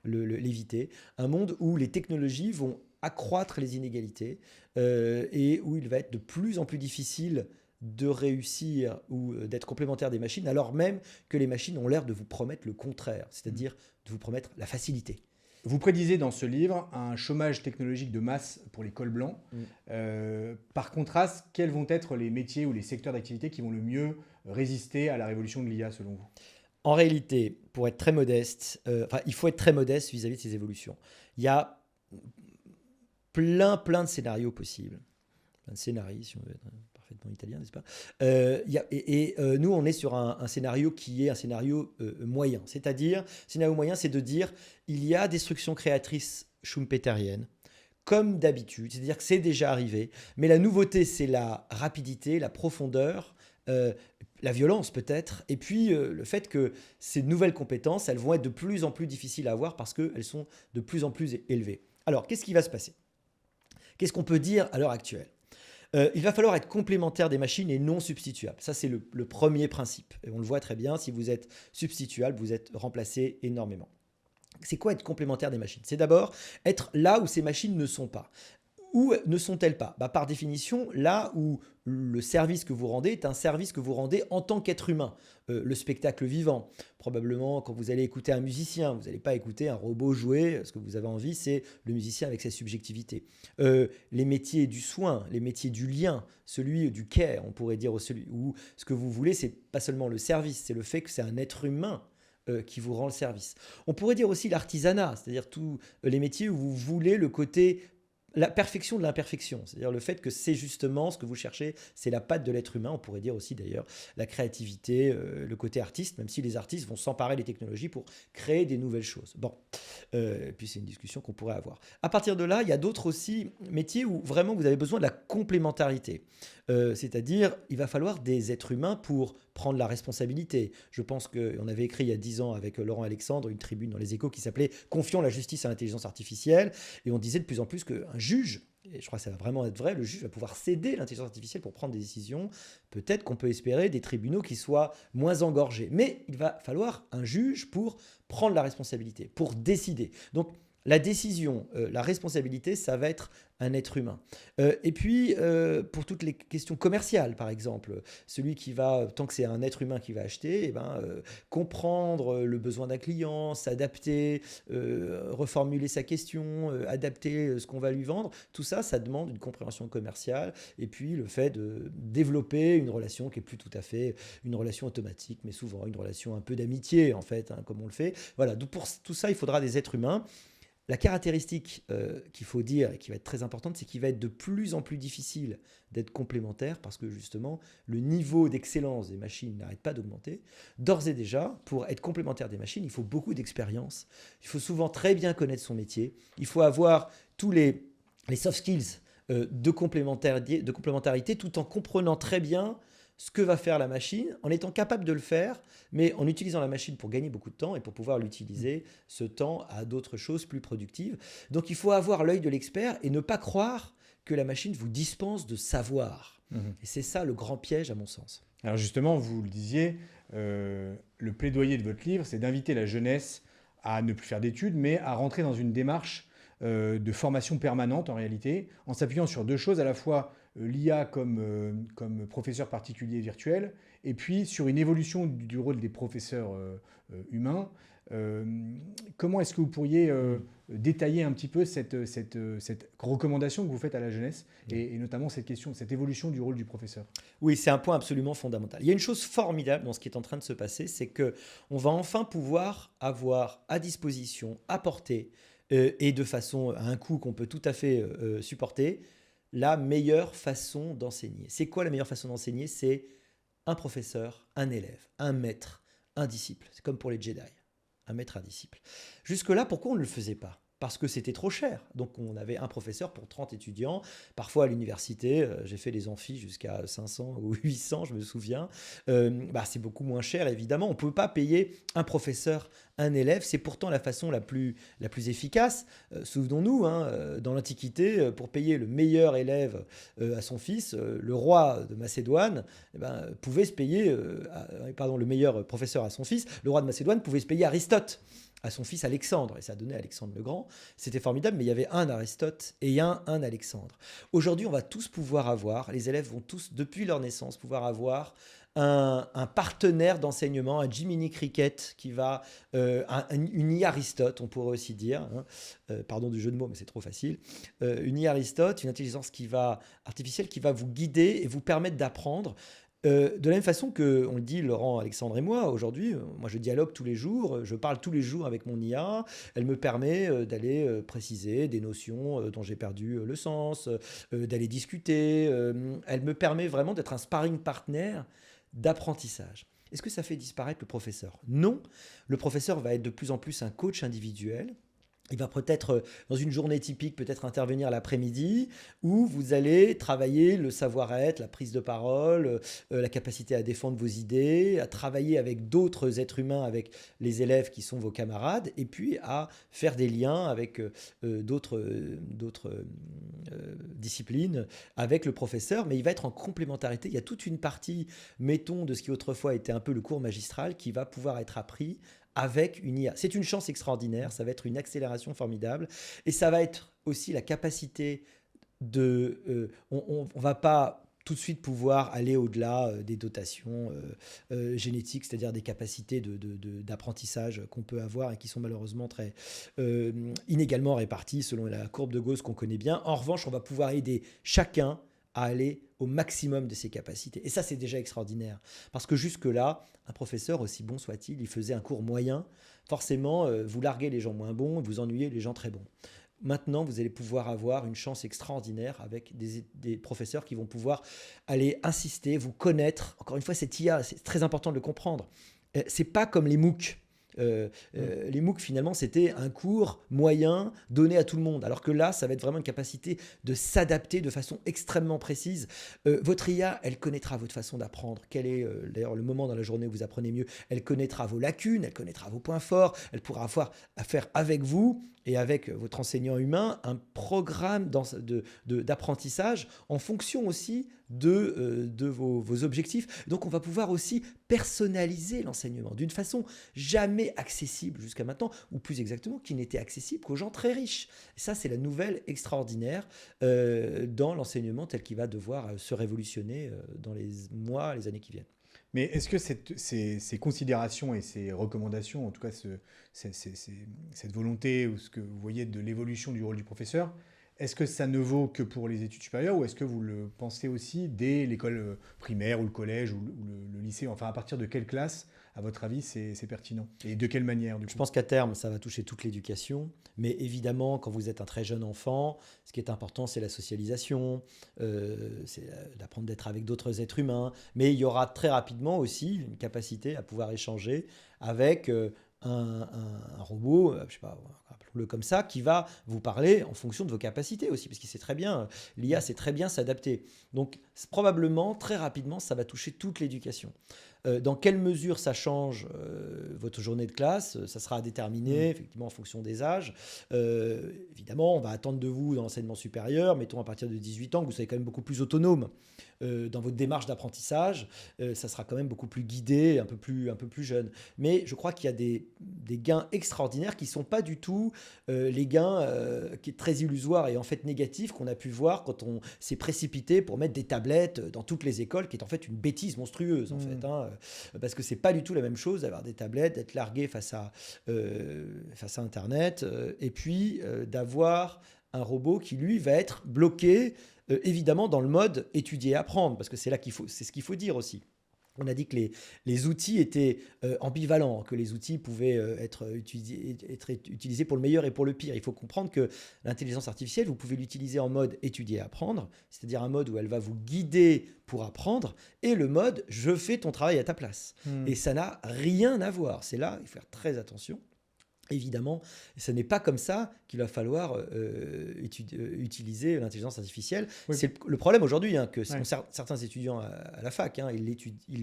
l'éviter. Un monde où les technologies vont accroître les inégalités et où il va être de plus en plus difficile de réussir ou d'être complémentaire des machines, alors même que les machines ont l'air de vous promettre le contraire, c'est-à-dire de vous promettre la facilité. Vous prédisez dans ce livre un chômage technologique de masse pour les cols blancs. Par contraste, quels vont être les métiers ou les secteurs d'activité qui vont le mieux résister à la révolution de l'IA selon vous? En réalité, pour être très modeste, il faut être très modeste vis-à-vis de ces évolutions. Il y a plein de scénarios possibles. Plein de scénarios, si on veut être parfaitement italien, n'est-ce pas? Nous, on est sur un scénario qui est un scénario moyen. C'est-à-dire, scénario moyen, c'est de dire il y a destruction créatrice schumpeterienne, comme d'habitude, c'est-à-dire que c'est déjà arrivé, mais la nouveauté, c'est la rapidité, la profondeur, la violence peut-être, et puis le fait que ces nouvelles compétences, elles vont être de plus en plus difficiles à avoir parce qu'elles sont de plus en plus élevées. Alors, qu'est-ce qui va se passer? Qu'est-ce qu'on peut dire à l'heure actuelle? Il va falloir être complémentaire des machines et non substituable. Ça, c'est le premier principe. Et on le voit très bien, si vous êtes substituable, vous êtes remplacé énormément. C'est quoi être complémentaire des machines? C'est d'abord être là où ces machines ne sont pas. Où ne sont-elles pas? Par définition, là où le service que vous rendez est un service que vous rendez en tant qu'être humain. Le spectacle vivant. Probablement, quand vous allez écouter un musicien, vous n'allez pas écouter un robot jouer. Ce que vous avez envie, c'est le musicien avec sa subjectivité. Les métiers du soin, les métiers du lien, celui du care, on pourrait dire, où ce que vous voulez, c'est pas seulement le service, c'est le fait que c'est un être humain qui vous rend le service. On pourrait dire aussi l'artisanat, c'est-à-dire tous les métiers où vous voulez le côté la perfection de l'imperfection, c'est-à-dire le fait que c'est justement ce que vous cherchez, c'est la patte de l'être humain. On pourrait dire aussi d'ailleurs la créativité, le côté artiste, même si les artistes vont s'emparer des technologies pour créer des nouvelles choses. Bon, puis c'est une discussion qu'on pourrait avoir. À partir de là, il y a d'autres aussi métiers où vraiment vous avez besoin de la complémentarité. C'est-à-dire, il va falloir des êtres humains pour prendre la responsabilité. Je pense qu'on avait écrit il y a 10 ans avec Laurent Alexandre une tribune dans Les Échos qui s'appelait « Confions la justice à l'intelligence artificielle » et on disait de plus en plus qu'un juge et je crois que ça va vraiment être vrai, le juge va pouvoir céder l'intelligence artificielle pour prendre des décisions. Peut-être qu'on peut espérer des tribunaux qui soient moins engorgés. Mais il va falloir un juge pour prendre la responsabilité, pour décider. Donc, la décision, la responsabilité, ça va être un être humain. Et puis, pour toutes les questions commerciales, par exemple, celui qui va, tant que c'est un être humain qui va acheter, comprendre le besoin d'un client, s'adapter, reformuler sa question, adapter ce qu'on va lui vendre, tout ça, ça demande une compréhension commerciale et puis le fait de développer une relation qui est plus tout à fait une relation automatique, mais souvent une relation un peu d'amitié, en fait, comme on le fait. Voilà, donc pour tout ça, il faudra des êtres humains. La caractéristique qu'il faut dire et qui va être très importante, c'est qu'il va être de plus en plus difficile d'être complémentaire parce que justement, le niveau d'excellence des machines n'arrête pas d'augmenter. D'ores et déjà, pour être complémentaire des machines, il faut beaucoup d'expérience. Il faut souvent très bien connaître son métier. Il faut avoir tous les soft skills de complémentarité tout en comprenant très bien ce que va faire la machine, en étant capable de le faire, mais en utilisant la machine pour gagner beaucoup de temps et pour pouvoir l'utiliser, ce temps, à d'autres choses plus productives. Donc il faut avoir l'œil de l'expert et ne pas croire que la machine vous dispense de savoir. Et c'est ça le grand piège à mon sens. Alors justement, vous le disiez, le plaidoyer de votre livre, c'est d'inviter la jeunesse à ne plus faire d'études, mais à rentrer dans une démarche de formation permanente en réalité, en s'appuyant sur deux choses, à la fois l'IA comme professeur particulier virtuel, et puis sur une évolution du rôle des professeurs humains. Comment est-ce que vous pourriez détailler un petit peu cette recommandation que vous faites à la jeunesse et notamment cette question, cette évolution du rôle du professeur? Oui, c'est un point absolument fondamental. Il y a une chose formidable dans ce qui est en train de se passer, c'est qu'on va enfin pouvoir avoir à disposition, à portée, et de façon à un coût qu'on peut tout à fait supporter, la meilleure façon d'enseigner. C'est quoi la meilleure façon d'enseigner? C'est un professeur, un élève, un maître, un disciple. C'est comme pour les Jedi, un maître, un disciple. Jusque-là, pourquoi on ne le faisait pas? Parce que c'était trop cher. Donc on avait un professeur pour 30 étudiants. Parfois à l'université, j'ai fait des amphis jusqu'à 500 ou 800, je me souviens. C'est beaucoup moins cher, évidemment. On ne peut pas payer un professeur, un élève. C'est pourtant la façon la plus efficace. Souvenons-nous, dans l'Antiquité, pour payer le meilleur élève à son fils, le roi de Macédoine pouvait se payer, le meilleur professeur à son fils, le roi de Macédoine pouvait se payer Aristote à son fils Alexandre, et ça donnait Alexandre le Grand. C'était formidable, mais il y avait un Aristote et un Alexandre. Aujourd'hui, on va tous pouvoir avoir, les élèves vont tous, depuis leur naissance, pouvoir avoir un partenaire d'enseignement, un Jiminy Cricket qui va, une IA Aristote, on pourrait aussi dire, pardon du jeu de mots, mais c'est trop facile, une IA Aristote, une intelligence artificielle qui va vous guider et vous permettre d'apprendre. De la même façon que, on le dit, Laurent, Alexandre et moi, aujourd'hui, moi je dialogue tous les jours, je parle tous les jours avec mon IA, elle me permet d'aller préciser des notions dont j'ai perdu le sens, d'aller discuter, elle me permet vraiment d'être un sparring partner d'apprentissage. Est-ce que ça fait disparaître le professeur? Non, le professeur va être de plus en plus un coach individuel. Il va peut-être, dans une journée typique, peut-être intervenir l'après-midi, où vous allez travailler le savoir-être, la prise de parole, la capacité à défendre vos idées, à travailler avec d'autres êtres humains, avec les élèves qui sont vos camarades, et puis à faire des liens avec d'autres disciplines, avec le professeur, mais il va être en complémentarité. Il y a toute une partie, mettons, de ce qui autrefois était un peu le cours magistral, qui va pouvoir être appris avec une IA. C'est une chance extraordinaire, ça va être une accélération formidable et ça va être aussi la capacité de... on ne va pas tout de suite pouvoir aller au-delà des dotations génétiques, c'est-à-dire des capacités d'apprentissage qu'on peut avoir et qui sont malheureusement très inégalement réparties selon la courbe de Gauss qu'on connaît bien. En revanche, on va pouvoir aider chacun à aller au maximum de ses capacités. Et ça, c'est déjà extraordinaire. Parce que jusque-là, un professeur, aussi bon soit-il, il faisait un cours moyen. Forcément, vous larguez les gens moins bons, vous ennuyez les gens très bons. Maintenant, vous allez pouvoir avoir une chance extraordinaire avec des professeurs qui vont pouvoir aller insister, vous connaître. Encore une fois, cette IA, c'est très important de le comprendre. C'est pas comme les MOOC. Les MOOC, finalement, c'était un cours moyen donné à tout le monde. Alors que là, ça va être vraiment une capacité de s'adapter de façon extrêmement précise. Votre IA, elle connaîtra votre façon d'apprendre. Quel est d'ailleurs le moment dans la journée où vous apprenez mieux? Elle connaîtra vos lacunes, elle connaîtra vos points forts, elle pourra avoir à faire avec vous et avec votre enseignant humain un programme d'apprentissage en fonction aussi de vos objectifs. Donc on va pouvoir aussi personnaliser l'enseignement d'une façon jamais accessible jusqu'à maintenant, ou plus exactement, qui n'était accessible qu'aux gens très riches. Et ça, c'est la nouvelle extraordinaire dans l'enseignement tel qu'il va devoir se révolutionner dans les mois, les années qui viennent. Mais est-ce que ces considérations et ces recommandations, en tout cas cette volonté ou ce que vous voyez de l'évolution du rôle du professeur, est-ce que ça ne vaut que pour les études supérieures ou est-ce que vous le pensez aussi dès l'école primaire ou le collège ou le lycée? Enfin, à partir de quelle classe, à votre avis, c'est pertinent? Et de quelle manière, du coup? Je pense qu'à terme, ça va toucher toute l'éducation. Mais évidemment, quand vous êtes un très jeune enfant, ce qui est important, c'est la socialisation, c'est d'apprendre d'être avec d'autres êtres humains. Mais il y aura très rapidement aussi une capacité à pouvoir échanger avec un robot, je sais pas, appelons-le comme ça, qui va vous parler en fonction de vos capacités aussi, parce qu'il sait très bien, l'IA sait très bien s'adapter. Donc probablement, très rapidement, ça va toucher toute l'éducation. Dans quelle mesure ça change votre journée de classe? Ça sera à déterminer effectivement en fonction des âges. Évidemment, on va attendre de vous dans l'enseignement supérieur, mettons à partir de 18 ans, que vous soyez quand même beaucoup plus autonome dans votre démarche d'apprentissage. Ça sera quand même beaucoup plus guidé, un peu plus jeune. Mais je crois qu'il y a des gains extraordinaires qui ne sont pas du tout les gains qui est très illusoires et en fait négatifs qu'on a pu voir quand on s'est précipité pour mettre des tablettes dans toutes les écoles, qui est en fait une bêtise monstrueuse en fait, hein, parce que c'est pas du tout la même chose d'avoir des tablettes, d'être largué face à Internet, et puis d'avoir un robot qui lui va être bloqué évidemment dans le mode étudier et apprendre, parce que c'est ce qu'il faut dire aussi. On a dit que les outils étaient ambivalents, que les outils pouvaient être utilisés pour le meilleur et pour le pire. Il faut comprendre que l'intelligence artificielle, vous pouvez l'utiliser en mode étudier et apprendre, c'est-à-dire un mode où elle va vous guider pour apprendre, et le mode je fais ton travail à ta place. Et ça n'a rien à voir. C'est là, il faut faire très attention. Évidemment, ce n'est pas comme ça qu'il va falloir utiliser l'intelligence artificielle. Oui. C'est le problème aujourd'hui, hein, que certains étudiants à la fac, hein, ils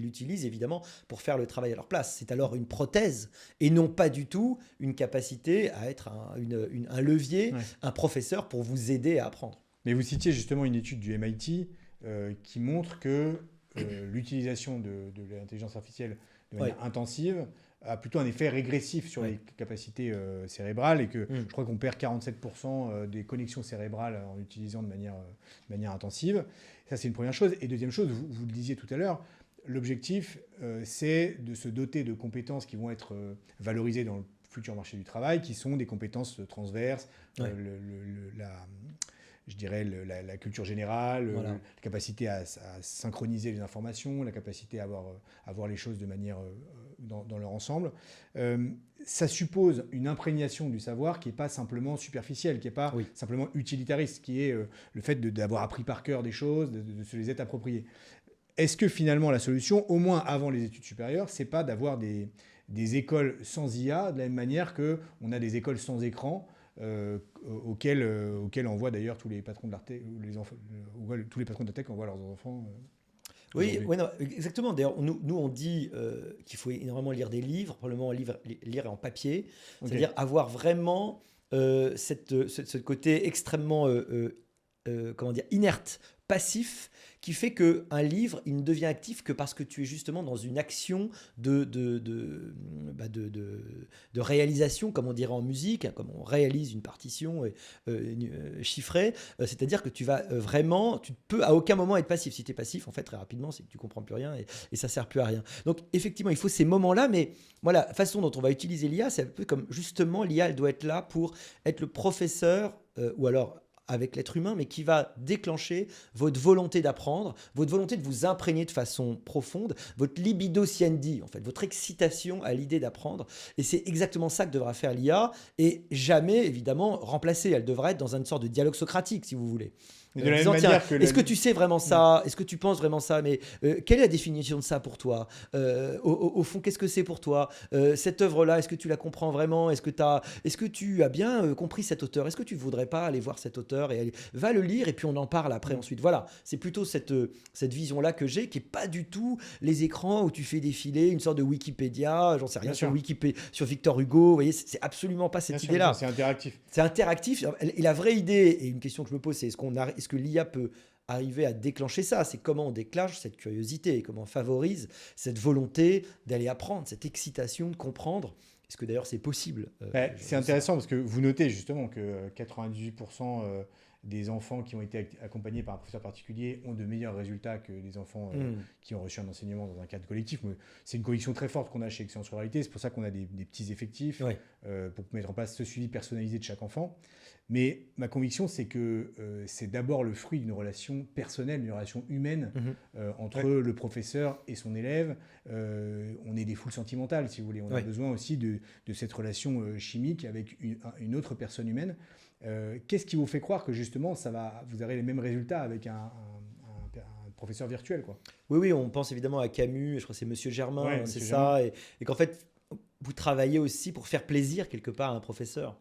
l'utilisent évidemment pour faire le travail à leur place. C'est alors une prothèse et non pas du tout une capacité à être un levier, un professeur pour vous aider à apprendre. Mais vous citiez justement une étude du MIT qui montre que l'utilisation de l'intelligence artificielle de manière intensive a plutôt un effet régressif sur les capacités cérébrales et que je crois qu'on perd 47% des connexions cérébrales en utilisant de manière intensive. Ça, c'est une première chose. Et deuxième chose, vous le disiez tout à l'heure, l'objectif, c'est de se doter de compétences qui vont être valorisées dans le futur marché du travail, qui sont des compétences transverses, je dirais la culture générale, la capacité à synchroniser les informations, la capacité à voir les choses de manière dans leur ensemble. Ça suppose une imprégnation du savoir qui n'est pas simplement superficielle, qui n'est pas simplement utilitariste, qui est le fait d'avoir appris par cœur des choses, de se les être appropriées. Est-ce que finalement la solution, au moins avant les études supérieures, c'est pas d'avoir des écoles sans IA, de la même manière qu'on a des écoles sans écran, auxquels on voit d'ailleurs tous les patrons de l'Arte, tous les patrons de la tech envoient leurs enfants. Oui, non, exactement. D'ailleurs, nous on dit qu'il faut énormément lire des livres, probablement lire en papier, c'est-à-dire avoir vraiment ce côté extrêmement inerte, passif, qui fait qu'un livre, il ne devient actif que parce que tu es justement dans une action de réalisation, comme on dirait en musique, comme on réalise une partition chiffrée. C'est-à-dire que tu vas vraiment, tu peux à aucun moment être passif. Si tu es passif, en fait, très rapidement, c'est que tu comprends plus rien et ça sert plus à rien. Donc, effectivement, il faut ces moments-là, mais voilà, la façon dont on va utiliser l'IA, c'est un peu comme justement, l'IA, elle doit être là pour être le professeur, ou alors avec l'être humain, mais qui va déclencher votre volonté d'apprendre, votre volonté de vous imprégner de façon profonde, votre libido sciendi, en fait, votre excitation à l'idée d'apprendre. Et c'est exactement ça que devra faire l'IA, et jamais, évidemment, remplacer. Elle devra être dans une sorte de dialogue socratique, si vous voulez. Mais de la même disant, tiens, manière que est-ce que tu sais vraiment ça? Est-ce que tu penses vraiment ça? Mais quelle est la définition de ça pour toi? Au fond, qu'est-ce que c'est pour toi? Cette œuvre-là, est-ce que tu la comprends vraiment? Est-ce que tu as bien compris cet auteur? Est-ce que tu ne voudrais pas aller voir cet auteur et va le lire et puis on en parle après ensuite? Voilà, c'est plutôt cette vision-là que j'ai, qui n'est pas du tout les écrans où tu fais défiler une sorte de Wikipédia, j'en sais rien, Bien sur sûr. Wikipédia, sur Victor Hugo. Vous voyez, c'est absolument pas Bien cette sûr, idée-là. c'est interactif. C'est interactif. Et la vraie idée, et une question que je me pose, c'est est-ce que l'IA peut arriver à déclencher ça? C'est comment on déclenche cette curiosité, comment on favorise cette volonté d'aller apprendre, cette excitation de comprendre. Est-ce que d'ailleurs c'est possible? C'est intéressant parce que vous notez justement que 98% des enfants qui ont été accompagnés par un professeur particulier ont de meilleurs résultats que les enfants qui ont reçu un enseignement dans un cadre collectif. C'est une conviction très forte qu'on a chez Excellence Ruralité. C'est pour ça qu'on a des petits effectifs Ouais. pour mettre en place ce suivi personnalisé de chaque enfant. Mais ma conviction, c'est que c'est d'abord le fruit d'une relation personnelle, d'une relation humaine entre le professeur et son élève. On est des foules sentimentales, si vous voulez. On a besoin aussi de cette relation chimique avec une autre personne humaine. Qu'est-ce qui vous fait croire que justement vous aurez les mêmes résultats avec un professeur virtuel, quoi? Oui, on pense évidemment à Camus, je crois que c'est Monsieur Germain, Ouais, c'est Monsieur ça, et qu'en fait, vous travaillez aussi pour faire plaisir quelque part à un professeur.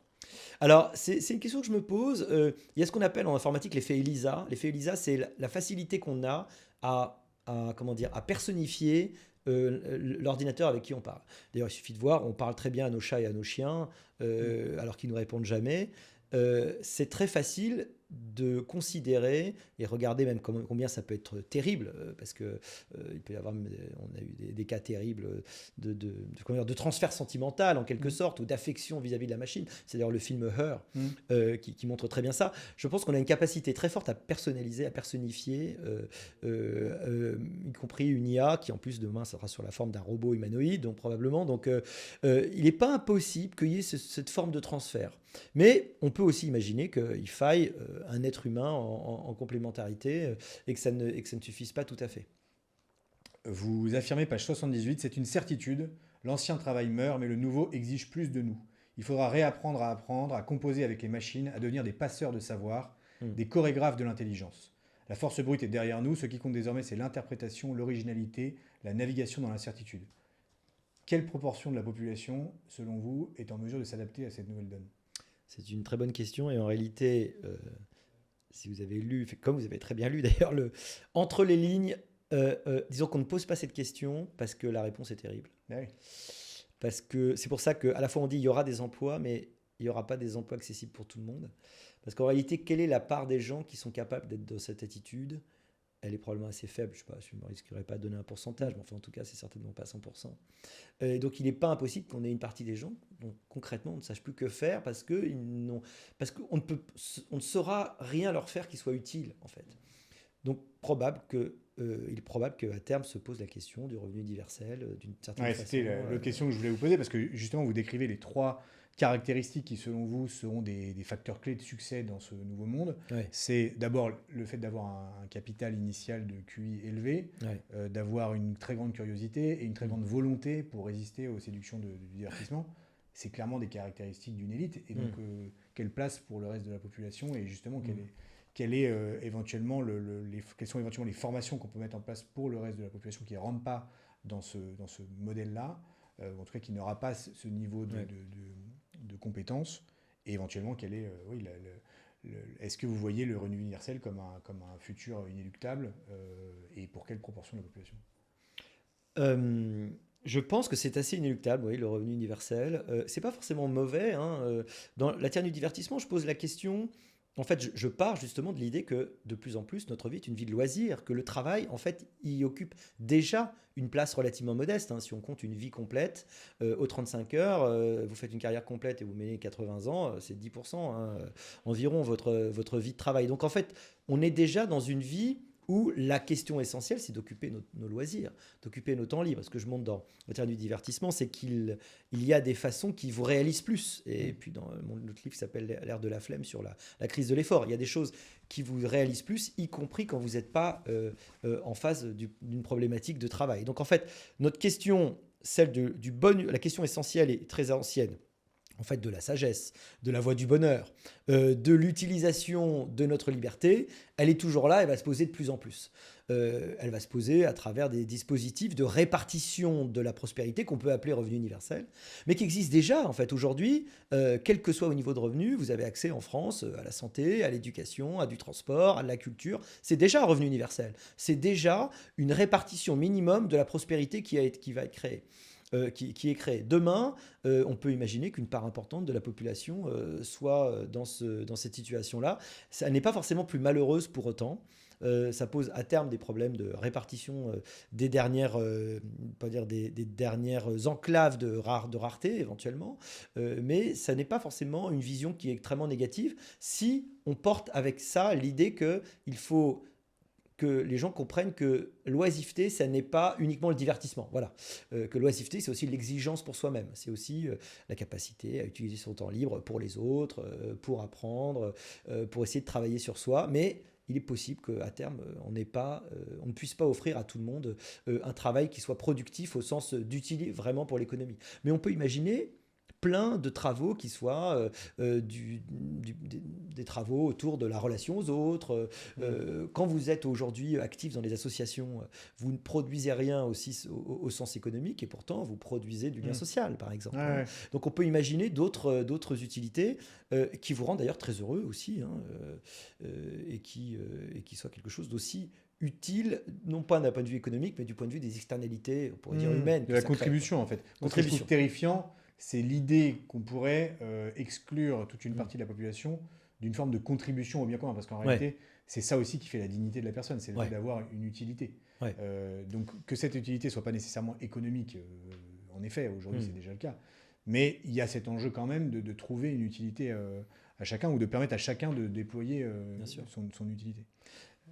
Alors, c'est une question que je me pose. Il y a ce qu'on appelle en informatique l'effet ELISA. L'effet ELISA, c'est la facilité qu'on a comment dire, à personnifier l'ordinateur avec qui on parle. D'ailleurs, il suffit de voir, on parle très bien à nos chats et à nos chiens, alors qu'ils ne nous répondent jamais. C'est très facile de considérer et regarder même combien ça peut être terrible, parce que il peut y avoir, on a eu des cas terribles de transfert sentimental en quelque sorte, ou d'affection vis-à-vis de la machine. C'est d'ailleurs le film Her qui montre très bien ça. Je pense qu'on a une capacité très forte à personnaliser, à personnifier, y compris une IA qui en plus demain sera sur la forme d'un robot humanoïde, donc probablement. Donc il n'est pas impossible qu'il y ait cette forme de transfert. Mais on peut aussi imaginer qu'il faille un être humain en complémentarité et que ça ne suffise pas tout à fait. Vous affirmez, page 78, c'est une certitude. L'ancien travail meurt, mais le nouveau exige plus de nous. Il faudra réapprendre à apprendre, à composer avec les machines, à devenir des passeurs de savoir, des chorégraphes de l'intelligence. La force brute est derrière nous. Ce qui compte désormais, c'est l'interprétation, l'originalité, la navigation dans l'incertitude. Quelle proportion de la population, selon vous, est en mesure de s'adapter à cette nouvelle donne? C'est une très bonne question et en réalité, si vous avez lu, comme vous avez très bien lu d'ailleurs, entre les lignes, disons qu'on ne pose pas cette question parce que la réponse est terrible. Ah oui. Parce que c'est pour ça qu'à la fois on dit il y aura des emplois, mais il n'y aura pas des emplois accessibles pour tout le monde. Parce qu'en réalité, quelle est la part des gens qui sont capables d'être dans cette attitude? Elle est probablement assez faible. Je ne sais pas, je ne risquerais pas de donner un pourcentage, mais enfin, en tout cas, c'est certainement pas 100%. Donc, il n'est pas impossible qu'on ait une partie des gens dont concrètement on ne sache plus que faire parce qu'on ne saura rien leur faire qui soit utile, en fait. Donc, il est probable qu'à terme se pose la question du revenu universel d'une certaine façon. C'était l'autre question que je voulais vous poser, parce que justement, vous décrivez les 3 caractéristiques qui, selon vous, seront des facteurs clés de succès dans ce nouveau monde. Ouais. C'est d'abord le fait d'avoir un capital initial de QI élevé, d'avoir une très grande curiosité et une très grande volonté pour résister aux séductions du divertissement. C'est clairement des caractéristiques d'une élite. Et donc, quelle place pour le reste de la population, et justement, quelles sont éventuellement les formations qu'on peut mettre en place pour le reste de la population qui ne rentre pas dans ce modèle-là, en tout cas qui n'aura pas ce niveau de compétences, et éventuellement est-ce que vous voyez le revenu universel comme un futur inéluctable, et pour quelle proportion de la population? Je pense que c'est assez inéluctable, oui, le revenu universel. C'est pas forcément mauvais, hein. Dans la terre du divertissement, je pose la question. En fait, je pars justement de l'idée que de plus en plus, notre vie est une vie de loisir, que le travail, en fait, y occupe déjà une place relativement modeste, hein. Si on compte une vie complète, aux 35 heures, vous faites une carrière complète et vous menez 80 ans, c'est 10%, hein, environ votre vie de travail. Donc en fait, on est déjà dans une vie où la question essentielle, c'est d'occuper nos loisirs, d'occuper nos temps libres. Ce que je montre dans le terme du divertissement, c'est qu'il y a des façons qui vous réalisent plus. Et puis dans notre livre qui s'appelle L'ère de la flemme sur la crise de l'effort, il y a des choses qui vous réalisent plus, y compris quand vous n'êtes pas en face d'une problématique de travail. Donc en fait, notre question, la question essentielle est très ancienne. en fait de la sagesse, de la voie du bonheur, de l'utilisation de notre liberté, elle est toujours là, elle va se poser de plus en plus. Elle va se poser à travers des dispositifs de répartition de la prospérité qu'on peut appeler revenu universel, mais qui existent déjà en fait aujourd'hui, quel que soit au niveau de revenu, vous avez accès en France à la santé, à l'éducation, à du transport, à de la culture, c'est déjà un revenu universel, c'est déjà une répartition minimum de la prospérité qui va être créée. Qui est créé. Demain, on peut imaginer qu'une part importante de la population soit dans cette situation-là. Ça n'est pas forcément plus malheureuse pour autant. Ça pose à terme des problèmes de répartition des dernières, pas dire des dernières enclaves de rareté éventuellement, mais ça n'est pas forcément une vision qui est extrêmement négative si on porte avec ça l'idée qu'il faut que les gens comprennent que l'oisiveté, ça n'est pas uniquement le divertissement. Voilà. Que l'oisiveté, c'est aussi l'exigence pour soi-même. C'est aussi la capacité à utiliser son temps libre pour les autres, pour apprendre, pour essayer de travailler sur soi. Mais il est possible qu'à terme, on ne puisse pas offrir à tout le monde un travail qui soit productif au sens d'utile vraiment pour l'économie. Mais on peut imaginer plein de travaux qui soient des travaux autour de la relation aux autres. Quand vous êtes aujourd'hui actif dans les associations, vous ne produisez rien aussi au sens économique et pourtant vous produisez du lien social, par exemple. Ouais, ouais. Donc on peut imaginer d'autres utilités qui vous rendent d'ailleurs très heureux aussi et qui soient quelque chose d'aussi utile, non pas d'un point de vue économique, mais du point de vue des externalités, on pourrait dire humaines. De la contribution, en fait. Moi, ce que je trouve terrifiant, c'est l'idée qu'on pourrait exclure toute une partie de la population d'une forme de contribution au bien commun. Parce qu'en réalité, c'est ça aussi qui fait la dignité de la personne, c'est le fait d'avoir une utilité. Donc que cette utilité ne soit pas nécessairement économique, en effet, aujourd'hui c'est déjà le cas. Mais il y a cet enjeu quand même de trouver une utilité à chacun ou de permettre à chacun de déployer son utilité.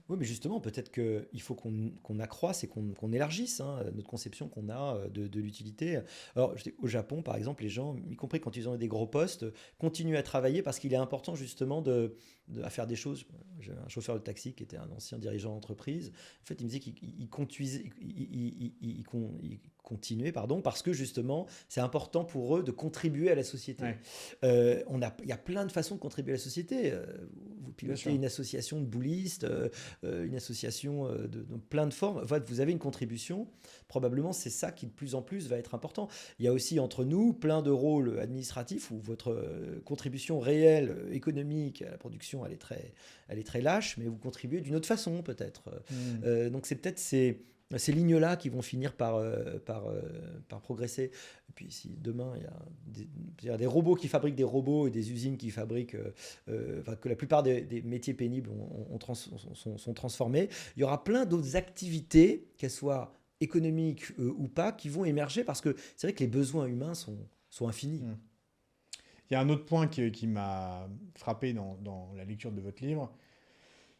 Oui, mais justement, peut-être qu'il faut qu'on accroisse et qu'on élargisse notre conception qu'on a de l'utilité. Alors, au Japon, par exemple, les gens, y compris quand ils ont des gros postes, continuent à travailler parce qu'il est important justement à faire des choses. J'ai un chauffeur de taxi qui était un ancien dirigeant d'entreprise. En fait, il me disait qu'il continuait, parce que justement, c'est important pour eux de contribuer à la société. Il y a plein de façons de contribuer à la société. Vous pilotez une association de boulistes, une association de plein de formes. En fait, vous avez une contribution. Probablement, c'est ça qui de plus en plus va être important. Il y a aussi entre nous plein de rôles administratifs où votre contribution réelle, économique à la production, elle est très lâche, mais vous contribuez d'une autre façon peut-être. Donc c'est peut-être ces lignes-là qui vont finir par progresser. Et puis si demain, il y a des robots qui fabriquent des robots et des usines qui fabriquent, que la plupart des métiers pénibles sont transformés, il y aura plein d'autres activités, qu'elles soient économiques ou pas, qui vont émerger parce que c'est vrai que les besoins humains sont infinis. Il y a un autre point qui m'a frappé dans la lecture de votre livre,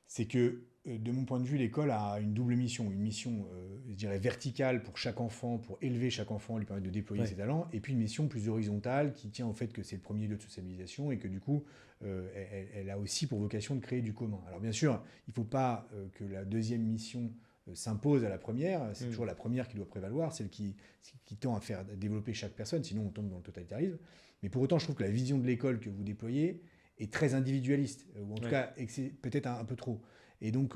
c'est que de mon point de vue, l'école a une double mission. Une mission, je dirais, verticale pour chaque enfant, pour élever chaque enfant, lui permettre de déployer ses talents, et puis une mission plus horizontale qui tient au fait que c'est le premier lieu de socialisation et que du coup, elle a aussi pour vocation de créer du commun. Alors bien sûr, il ne faut pas que la deuxième mission s'impose à la première. C'est toujours la première qui doit prévaloir, celle qui tend à faire développer chaque personne, sinon on tombe dans le totalitarisme. Mais pour autant, je trouve que la vision de l'école que vous déployez est très individualiste, ou en tout cas, c'est peut-être un peu trop. Et donc,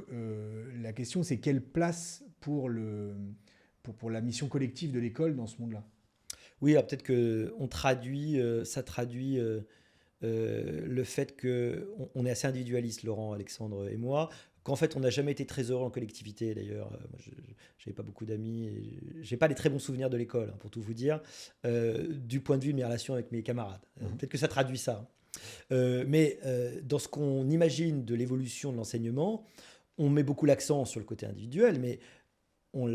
la question, c'est quelle place pour la mission collective de l'école dans ce monde-là ? Oui, alors peut-être que ça traduit le fait qu'on est assez individualiste, Laurent, Alexandre et moi, qu'en fait, on n'a jamais été très heureux en collectivité, d'ailleurs. Moi, je n'avais pas beaucoup d'amis, et je n'ai pas des très bons souvenirs de l'école, pour tout vous dire, du point de vue de mes relations avec mes camarades. Peut-être que ça traduit ça. Mais dans ce qu'on imagine de l'évolution de l'enseignement, on met beaucoup l'accent sur le côté individuel, mais on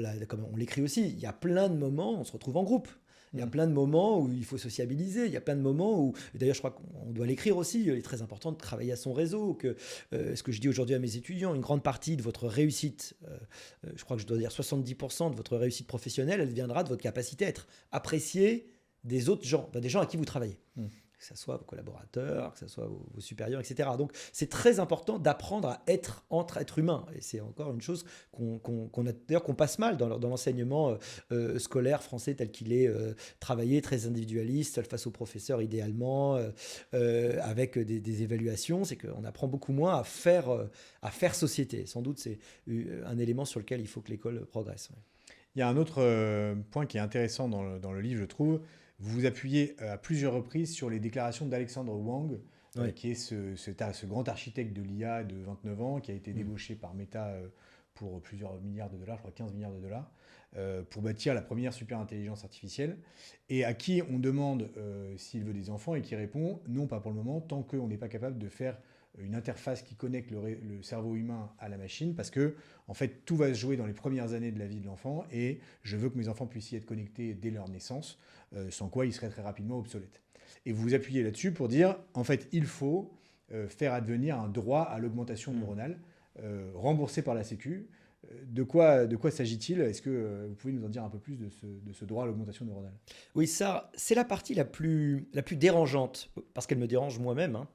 l'écrit aussi. Il y a plein de moments où on se retrouve en groupe. Il y a plein de moments où il faut sociabiliser. Il y a plein de moments où, d'ailleurs, je crois qu'on doit l'écrire aussi. Il est très important de travailler à son réseau. Ce que je dis aujourd'hui à mes étudiants, une grande partie de votre réussite, je crois que je dois dire 70% de votre réussite professionnelle, elle viendra de votre capacité à être apprécié des autres gens, des gens à qui vous travaillez. que ce soit vos collaborateurs, que ce soit vos supérieurs, etc. Donc, c'est très important d'apprendre à être entre êtres humains. Et c'est encore une chose d'ailleurs qu'on passe mal dans l'enseignement scolaire français tel qu'il est travaillé, très individualiste, seul face aux professeurs idéalement, avec des évaluations. C'est qu'on apprend beaucoup moins à faire société. Sans doute, c'est un élément sur lequel il faut que l'école progresse. Ouais. Il y a un autre point qui est intéressant dans le livre, je trouve. Vous vous appuyez à plusieurs reprises sur les déclarations d'Alexandre Wang, Ouais. qui est ce grand architecte de l'IA de 29 ans, qui a été débauché par Meta pour plusieurs milliards de dollars, je crois 15 milliards de dollars, pour bâtir la première super-intelligence artificielle, et à qui on demande s'il veut des enfants, et qui répond non, pas pour le moment, tant qu'on n'est pas capable de faire une interface qui connecte le cerveau humain à la machine, parce que en fait tout va se jouer dans les premières années de la vie de l'enfant, et je veux que mes enfants puissent y être connectés dès leur naissance, sans quoi ils seraient très rapidement obsolètes. Et vous vous appuyez là-dessus pour dire, en fait, il faut faire advenir un droit à l'augmentation neuronale, remboursé par la Sécu. De quoi s'agit-il? Est-ce que vous pouvez nous en dire un peu plus de ce droit à l'augmentation neuronale? Oui, ça, c'est la partie la plus dérangeante, parce qu'elle me dérange moi-même, hein,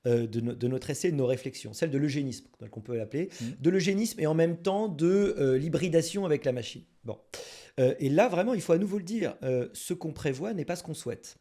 de notre essai, de nos réflexions, celle de l'eugénisme, qu'on peut l'appeler, de l'eugénisme et en même temps de l'hybridation avec la machine. Bon. Et là, vraiment, il faut à nouveau le dire, ce qu'on prévoit n'est pas ce qu'on souhaite.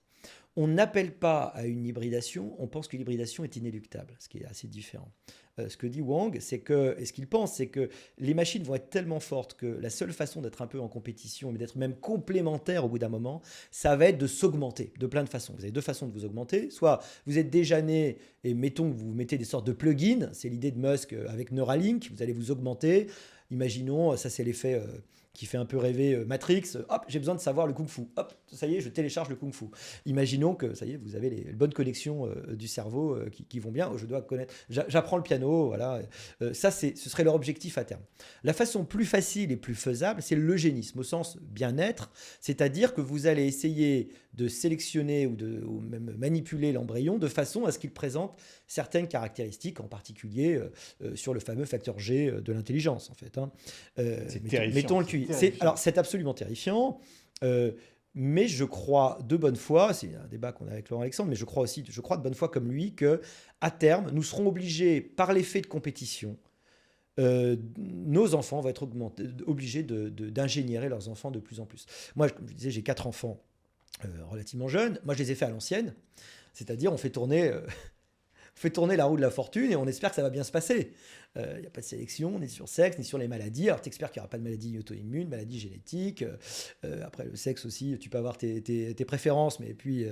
On n'appelle pas à une hybridation, on pense que l'hybridation est inéluctable, ce qui est assez différent. Ce que dit Wang, c'est que, et ce qu'il pense, c'est que les machines vont être tellement fortes que la seule façon d'être un peu en compétition, mais d'être même complémentaire au bout d'un moment, ça va être de s'augmenter de plein de façons. Vous avez deux façons de vous augmenter. Soit vous êtes déjà né et mettons que vous mettez des sortes de plugins, c'est l'idée de Musk avec Neuralink, vous allez vous augmenter. Imaginons, ça c'est l'effet qui fait un peu rêver Matrix, hop, j'ai besoin de savoir le kung-fu, hop, ça y est, je télécharge le kung-fu. Imaginons que, ça y est, vous avez les bonnes connexions du cerveau qui vont bien, je dois connaître, j'apprends le piano, voilà. Ça, ce serait leur objectif à terme. La façon plus facile et plus faisable, c'est l'eugénisme, au sens bien-être, c'est-à-dire que vous allez essayer de sélectionner ou même manipuler l'embryon de façon à ce qu'il présente certaines caractéristiques, en particulier sur le fameux facteur G de l'intelligence, en fait. Hein. C'est terrifiant. Mettons le QI. C'est absolument terrifiant. Mais je crois de bonne foi, c'est un débat qu'on a avec Laurent Alexandre, mais je crois de bonne foi comme lui que à terme, nous serons obligés, par l'effet de compétition, nos enfants vont être obligés d'ingénierer leurs enfants de plus en plus. Moi, comme je disais, j'ai 4 enfants relativement jeunes. Moi, je les ai fait à l'ancienne, c'est-à-dire on fait tourner la roue de la fortune et on espère que ça va bien se passer. Il n'y a pas de sélection, ni sur sexe, ni sur les maladies. Alors, tu espères qu'il n'y aura pas de maladie auto-immune, maladie génétique. Après, le sexe aussi, tu peux avoir tes préférences, mais puis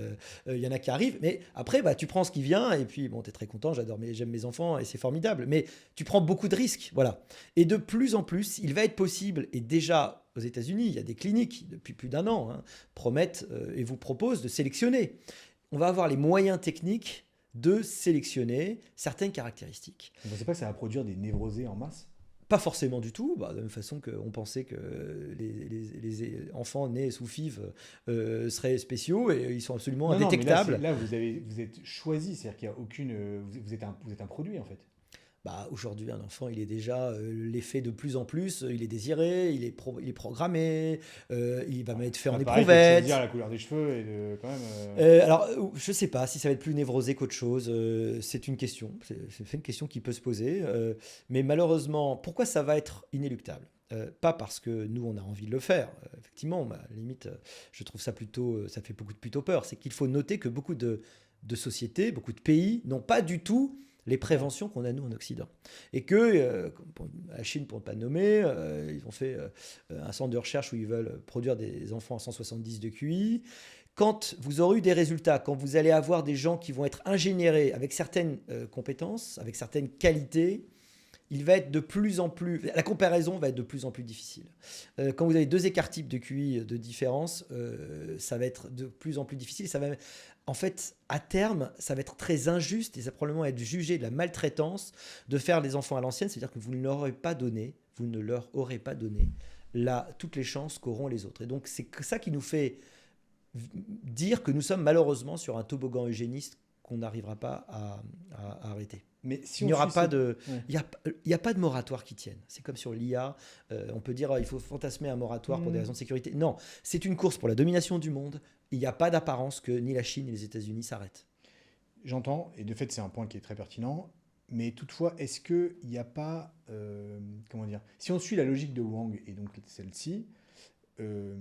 il y en a qui arrivent. Mais après, tu prends ce qui vient et puis, bon, tu es très content, j'aime mes enfants et c'est formidable. Mais tu prends beaucoup de risques, voilà. Et de plus en plus, il va être possible, et déjà aux États-Unis, il y a des cliniques qui, depuis plus d'1 an, hein, promettent et vous proposent de sélectionner. On va avoir les moyens techniques de sélectionner certaines caractéristiques. Vous ne pensez pas que ça va produire des névrosés en masse? Pas forcément du tout, de la même façon qu'on pensait que les enfants nés sous FIV seraient spéciaux et ils sont absolument indétectables. Non, là, vous êtes choisi, c'est-à-dire qu'il y a aucune... Vous êtes un produit en fait. Aujourd'hui, un enfant, il est déjà l'effet de plus en plus, il est désiré, il est programmé, il va même être fait en éprouvette. Dire la couleur des cheveux et quand même. Alors, je sais pas si ça va être plus névrosé qu'autre chose. C'est une question. C'est une question qui peut se poser. Mais malheureusement, pourquoi ça va être inéluctable? Pas parce que nous, on a envie de le faire. Effectivement, à la limite, je trouve ça plutôt, ça fait plutôt peur. C'est qu'il faut noter que beaucoup de sociétés, beaucoup de pays n'ont pas du tout les préventions qu'on a nous en Occident. Et que, la Chine pour ne pas nommer, ils ont fait un centre de recherche où ils veulent produire des enfants à 170 de QI. Quand vous aurez eu des résultats, quand vous allez avoir des gens qui vont être ingénierés avec certaines compétences, avec certaines qualités, il va être de plus en plus... La comparaison va être de plus en plus difficile. Quand vous avez 2 écarts types de QI de différence, ça va être de plus en plus difficile. Ça va, en fait, à terme, ça va être très injuste et ça va probablement être jugé de la maltraitance de faire des enfants à l'ancienne. C'est-à-dire que vous ne leur aurez pas donné toutes les chances qu'auront les autres. Et donc, c'est ça qui nous fait dire que nous sommes malheureusement sur un toboggan eugéniste qu'on n'arrivera pas à arrêter. Mais si il n'y aura pas de, il y a pas de moratoire qui tienne. C'est comme sur l'IA, on peut dire il faut fantasmer un moratoire pour des raisons de sécurité. Non, c'est une course pour la domination du monde. Il n'y a pas d'apparence que ni la Chine ni les États-Unis s'arrêtent. J'entends, et de fait, c'est un point qui est très pertinent. Mais toutefois, est-ce qu'il n'y a pas, comment dire, si on suit la logique de Wang et donc celle-ci, euh,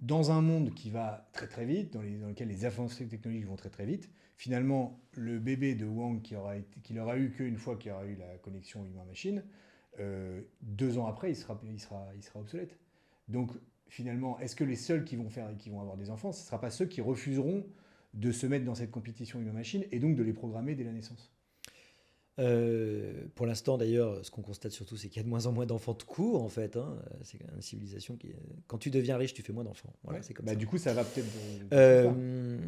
dans un monde qui va très très vite, dans lequel les avancées technologiques vont très très vite, finalement, le bébé de Wang qui n'aura eu qu'une fois qu'il aura eu la connexion humain-machine, 2 ans après, il sera obsolète. Donc, finalement, est-ce que les seuls qui vont avoir des enfants, ce ne sera pas ceux qui refuseront de se mettre dans cette compétition humain-machine et donc de les programmer dès la naissance? Pour l'instant, d'ailleurs, ce qu'on constate surtout, c'est qu'il y a de moins en moins d'enfants tout court, en fait, hein. C'est une civilisation qui quand tu deviens riche, tu fais moins d'enfants. Voilà, Ouais. c'est comme Bah, ça. du coup, ça va peut-être dans ce sens-là. Euh,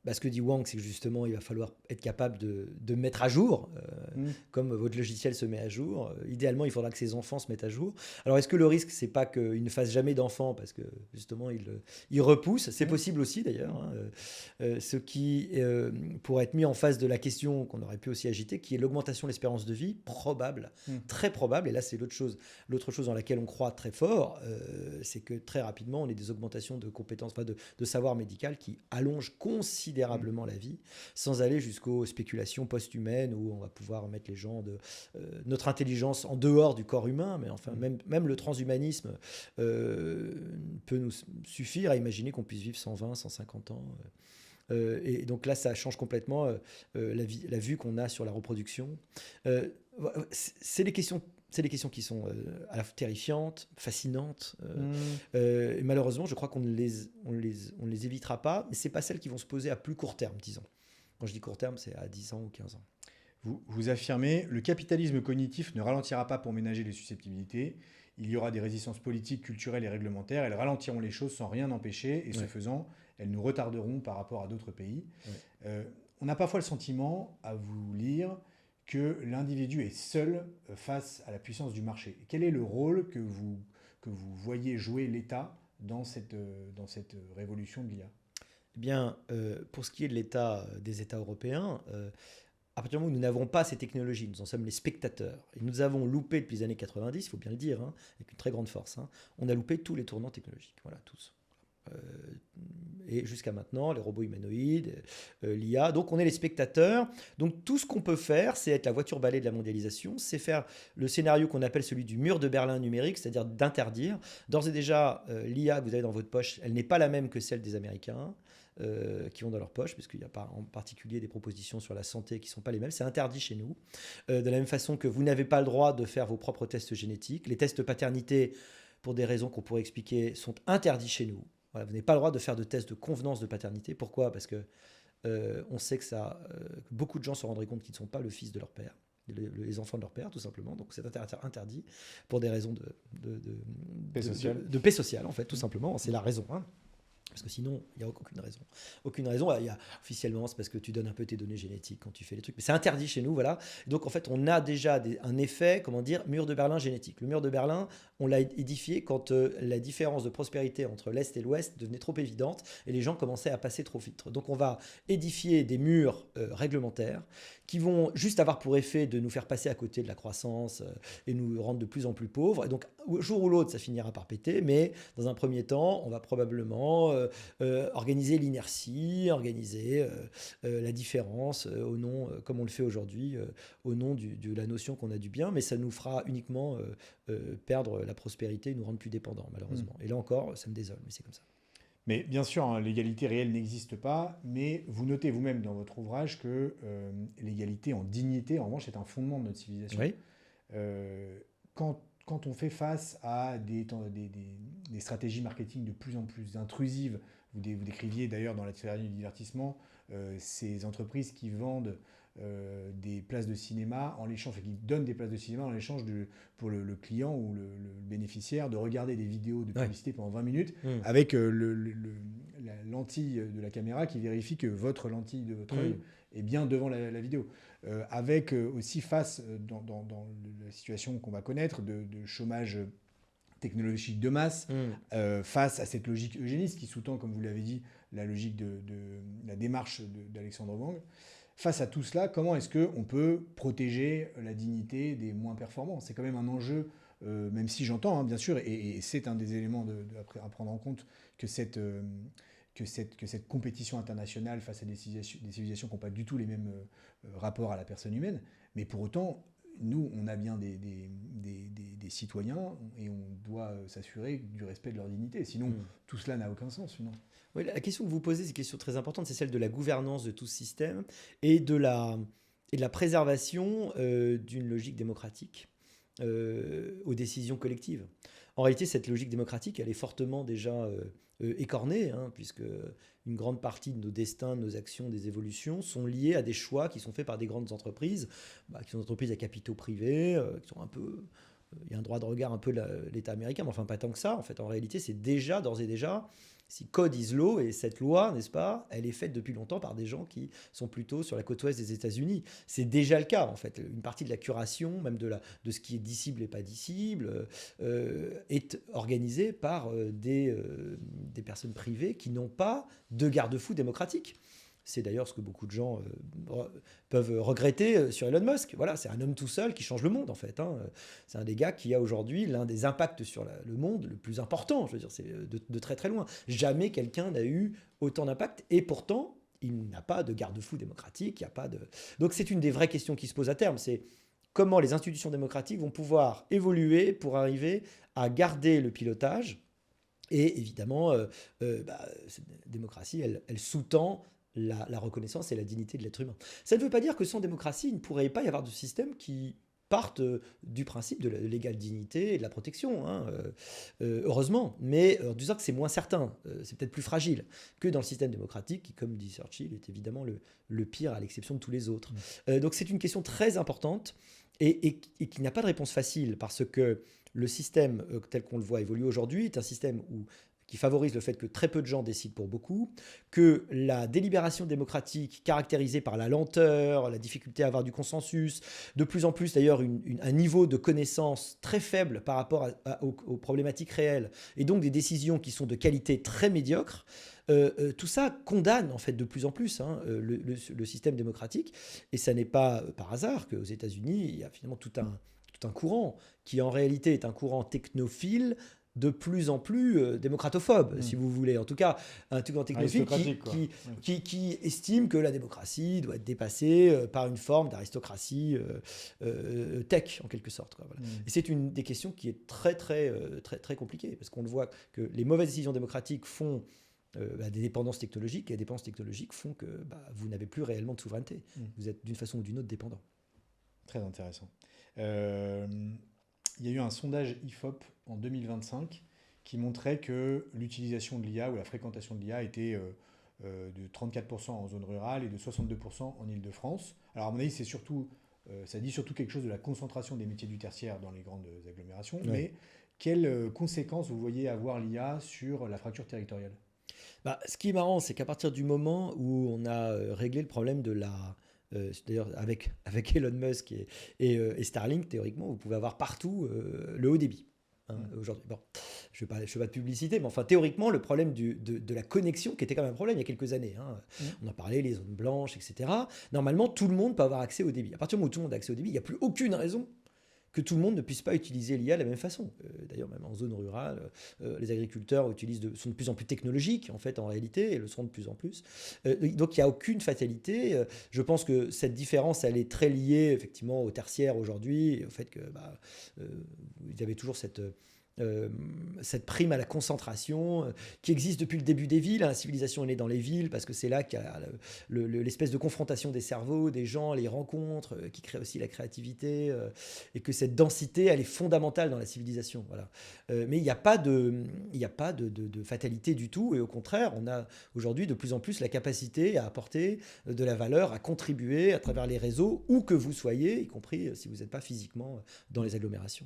Bah, ce que dit Wang, c'est que justement, il va falloir être capable de mettre à jour, Hmm. comme votre logiciel se met à jour. Idéalement, il faudra que ses enfants se mettent à jour. Alors, est-ce que le risque, c'est pas qu'il ne fasse jamais d'enfants, parce que justement, il repousse. C'est Hmm. possible aussi, d'ailleurs, hein. Ce qui pourrait être mis en face de la question qu'on aurait pu aussi agiter, qui est l'augmentation de l'espérance de vie, probable, Hmm. très probable. Et là, c'est l'autre chose dans laquelle on croit très fort, c'est que très rapidement, on ait des augmentations de compétences, enfin de savoir médical qui allongent considérablement la vie, sans aller jusqu'aux spéculations post-humaines où on va pouvoir mettre les gens notre intelligence en dehors du corps humain, mais enfin même le transhumanisme peut nous suffire à imaginer qu'on puisse vivre 120, 150 ans. Et donc là, ça change complètement la vue qu'on a sur la reproduction. Euh, c'est les questions. C'est des questions qui sont à la fois terrifiantes, fascinantes. Hmm. Et malheureusement, je crois qu'on ne les évitera pas, mais ce n'est pas celles qui vont se poser à plus court terme, disons. Quand je dis court terme, c'est à 10 ans ou 15 ans. Vous affirmez, le capitalisme cognitif ne ralentira pas pour ménager les susceptibilités. Il y aura des résistances politiques, culturelles et réglementaires. Elles ralentiront les choses sans rien empêcher, et ce Ouais, faisant, elles nous retarderont par rapport à d'autres pays. ouais. Euh, on a parfois le sentiment, à vous lire, que l'individu est seul face à la puissance du marché. Quel est le rôle que vous voyez jouer l'État dans cette révolution de l'IA? Eh bien, pour ce qui est de des États européens, à partir du moment où nous n'avons pas ces technologies, nous en sommes les spectateurs, et nous avons loupé depuis les années 90, il faut bien le dire, hein, avec une très grande force, hein, on a loupé tous les tournants technologiques, voilà, tous. Euh, et jusqu'à maintenant, les robots humanoïdes, l'IA. Donc on est les spectateurs. Donc tout ce qu'on peut faire, c'est être la voiture balai de la mondialisation, c'est faire le scénario qu'on appelle celui du mur de Berlin numérique, c'est-à-dire d'interdire. D'ores et déjà, l'IA que vous avez dans votre poche, elle n'est pas la même que celle des Américains. Qui ont dans leur poche, parce qu'il y a pas en particulier des propositions sur la santé qui ne sont pas les mêmes. C'est interdit chez nous. De la même façon que vous n'avez pas le droit de faire vos propres tests génétiques. Les tests de paternité, pour des raisons qu'on pourrait expliquer, sont interdits chez nous. Voilà, vous n'avez pas le droit de faire de tests de convenance de paternité. Pourquoi? Parce que on sait que beaucoup de gens se rendraient compte qu'ils ne sont pas le fils de leur père, les enfants de leur père, tout simplement. Donc c'est interdit pour des raisons Paix sociale. de paix sociale, en fait, tout simplement. C'est la raison, hein. Parce que sinon, il n'y a aucune raison. Aucune raison. Officiellement, c'est parce que tu donnes un peu tes données génétiques quand tu fais les trucs. Mais c'est interdit chez nous, voilà. Donc, en fait, on a déjà un effet, comment dire, mur de Berlin génétique. Le mur de Berlin, on l'a édifié quand la différence de prospérité entre l'Est et l'Ouest devenait trop évidente et les gens commençaient à passer trop vite. Donc, on va édifier des murs réglementaires qui vont juste avoir pour effet de nous faire passer à côté de la croissance et nous rendre de plus en plus pauvres. Et donc, un jour ou l'autre, ça finira par péter, mais dans un premier temps, on va probablement organiser l'inertie, organiser la différence au nom, comme on le fait aujourd'hui, au nom de la notion qu'on a du bien, mais ça nous fera uniquement perdre la prospérité et nous rendre plus dépendants, malheureusement. Et là encore, ça me désole, mais c'est comme ça. Mais bien sûr, hein, l'égalité réelle n'existe pas, mais vous notez vous-même dans votre ouvrage que l'égalité en dignité, en revanche, est un fondement de notre civilisation. Oui. Quand on fait face à des stratégies marketing de plus en plus intrusives, vous décriviez d'ailleurs dans la sphère du divertissement ces entreprises qui vendent des places de cinéma en l'échange, enfin, qui donnent des places de cinéma en échange pour le client ou le bénéficiaire de regarder des vidéos de Ouais. publicité pendant 20 minutes Mm. avec la lentille de la caméra qui vérifie que votre lentille de votre œil est bien devant la vidéo. Avec aussi face, dans la situation qu'on va connaître, de chômage technologique de masse, Mm. face à cette logique eugéniste qui sous-tend, comme vous l'avez dit, la logique de la démarche d'Alexandre Wang. Face à tout cela, comment est-ce qu'on peut protéger la dignité des moins performants? C'est quand même un enjeu, même si j'entends, hein, bien sûr, et c'est un des éléments à prendre en compte que cette compétition internationale face à des civilisations qui n'ont pas du tout les mêmes rapports à la personne humaine. Mais pour autant, nous, on a bien des citoyens et on doit s'assurer du respect de leur dignité. Sinon, tout cela n'a aucun sens. Sinon. Oui, la question que vous posez, c'est une question très importante, c'est celle de la gouvernance de tout ce système et de la préservation d'une logique démocratique aux décisions collectives. En réalité, cette logique démocratique, elle est fortement déjà écornée, hein, puisque une grande partie de nos destins, de nos actions, des évolutions sont liées à des choix qui sont faits par des grandes entreprises, qui sont des entreprises à capitaux privés, qui sont un peu... Il y a un droit de regard un peu de l'État américain, mais enfin pas tant que ça. En fait, en réalité, c'est déjà, d'ores et déjà, si code is law, et cette loi, n'est-ce pas, elle est faite depuis longtemps par des gens qui sont plutôt sur la côte ouest des États-Unis. C'est déjà le cas, en fait. Une partie de la curation, même de ce qui est dissible et pas dissible, est organisée par des personnes privées qui n'ont pas de garde-fou démocratique. C'est d'ailleurs ce que beaucoup de gens peuvent regretter sur Elon Musk. Voilà, c'est un homme tout seul qui change le monde, en fait. Hein. C'est un des gars qui a aujourd'hui l'un des impacts sur le monde le plus important. Je veux dire, c'est de très très loin. Jamais quelqu'un n'a eu autant d'impact. Et pourtant, il n'a pas de garde-fou démocratique. Il y a pas de... Donc c'est une des vraies questions qui se posent à terme. C'est comment les institutions démocratiques vont pouvoir évoluer pour arriver à garder le pilotage. Et évidemment, cette démocratie, elle sous-tend la reconnaissance et la dignité de l'être humain. Ça ne veut pas dire que sans démocratie, il ne pourrait pas y avoir de système qui partent du principe de l'égale dignité et de la protection, hein, heureusement, mais en disant que c'est moins certain, c'est peut-être plus fragile que dans le système démocratique, qui, comme dit Churchill, est évidemment le pire à l'exception de tous les autres. Donc c'est une question très importante et qui n'a pas de réponse facile, parce que le système tel qu'on le voit évoluer aujourd'hui est un système qui favorise le fait que très peu de gens décident pour beaucoup, que la délibération démocratique caractérisée par la lenteur, la difficulté à avoir du consensus, de plus en plus d'ailleurs un niveau de connaissance très faible par rapport aux problématiques réelles, et donc des décisions qui sont de qualité très médiocre, tout ça condamne en fait de plus en plus le système démocratique, et ça n'est pas par hasard qu'aux États-Unis, il y a finalement tout un courant qui en réalité est un courant technophile, de plus en plus démocratophobe, si vous voulez. En tout cas, un courant technophile qui estime que la démocratie doit être dépassée par une forme d'aristocratie tech, en quelque sorte. Quoi, voilà. Et c'est une des questions qui est très, très, très, très compliquée, parce qu'on le voit que les mauvaises décisions démocratiques font des dépendances technologiques, et les dépendances technologiques font que vous n'avez plus réellement de souveraineté. Vous êtes d'une façon ou d'une autre dépendant. Très intéressant. Il y a eu un sondage IFOP en 2025 qui montrait que l'utilisation de l'IA ou la fréquentation de l'IA était de 34% en zone rurale et de 62% en Île-de-France. Alors à mon avis, ça dit surtout quelque chose de la concentration des métiers du tertiaire dans les grandes agglomérations. Oui. Mais quelles conséquences vous voyez avoir l'IA sur la fracture territoriale ? Ce qui est marrant, c'est qu'à partir du moment où on a réglé le problème de d'ailleurs, avec Elon Musk et Starlink, théoriquement, vous pouvez avoir partout le haut débit. Aujourd'hui. Bon, je ne fais pas de publicité, mais enfin, théoriquement, le problème de la connexion, qui était quand même un problème il y a quelques années, on en parlait, les zones blanches, etc. Normalement, tout le monde peut avoir accès au débit. À partir du moment où tout le monde a accès au débit, il n'y a plus aucune raison que tout le monde ne puisse pas utiliser l'IA de la même façon. D'ailleurs, même en zone rurale, les agriculteurs sont de plus en plus technologiques, en fait, en réalité, et le seront de plus en plus. Donc, il n'y a aucune fatalité. Je pense que cette différence, elle est très liée, effectivement, au tertiaire aujourd'hui, et au fait que il y avait toujours cette prime à la concentration qui existe depuis le début des villes. La civilisation est née dans les villes parce que c'est là qu'il y a l'espèce de confrontation des cerveaux, des gens, les rencontres qui créent aussi la créativité et que cette densité, elle est fondamentale dans la civilisation. Voilà. Mais il n'y a pas de fatalité du tout, et au contraire, on a aujourd'hui de plus en plus la capacité à apporter de la valeur, à contribuer à travers les réseaux, où que vous soyez, y compris si vous n'êtes pas physiquement dans les agglomérations.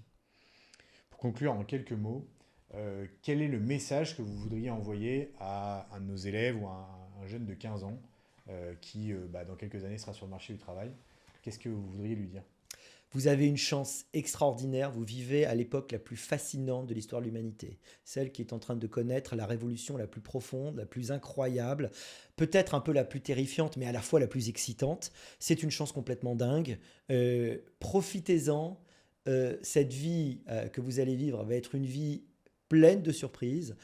Conclure en quelques mots, quel est le message que vous voudriez envoyer à un de nos élèves ou à un jeune de 15 ans qui, dans quelques années, sera sur le marché du travail ? Qu'est-ce que vous voudriez lui dire ? Vous avez une chance extraordinaire, vous vivez à l'époque la plus fascinante de l'histoire de l'humanité, celle qui est en train de connaître la révolution la plus profonde, la plus incroyable, peut-être un peu la plus terrifiante, mais à la fois la plus excitante. C'est une chance complètement dingue. Profitez-en. Cette vie que vous allez vivre va être une vie pleine de surprises.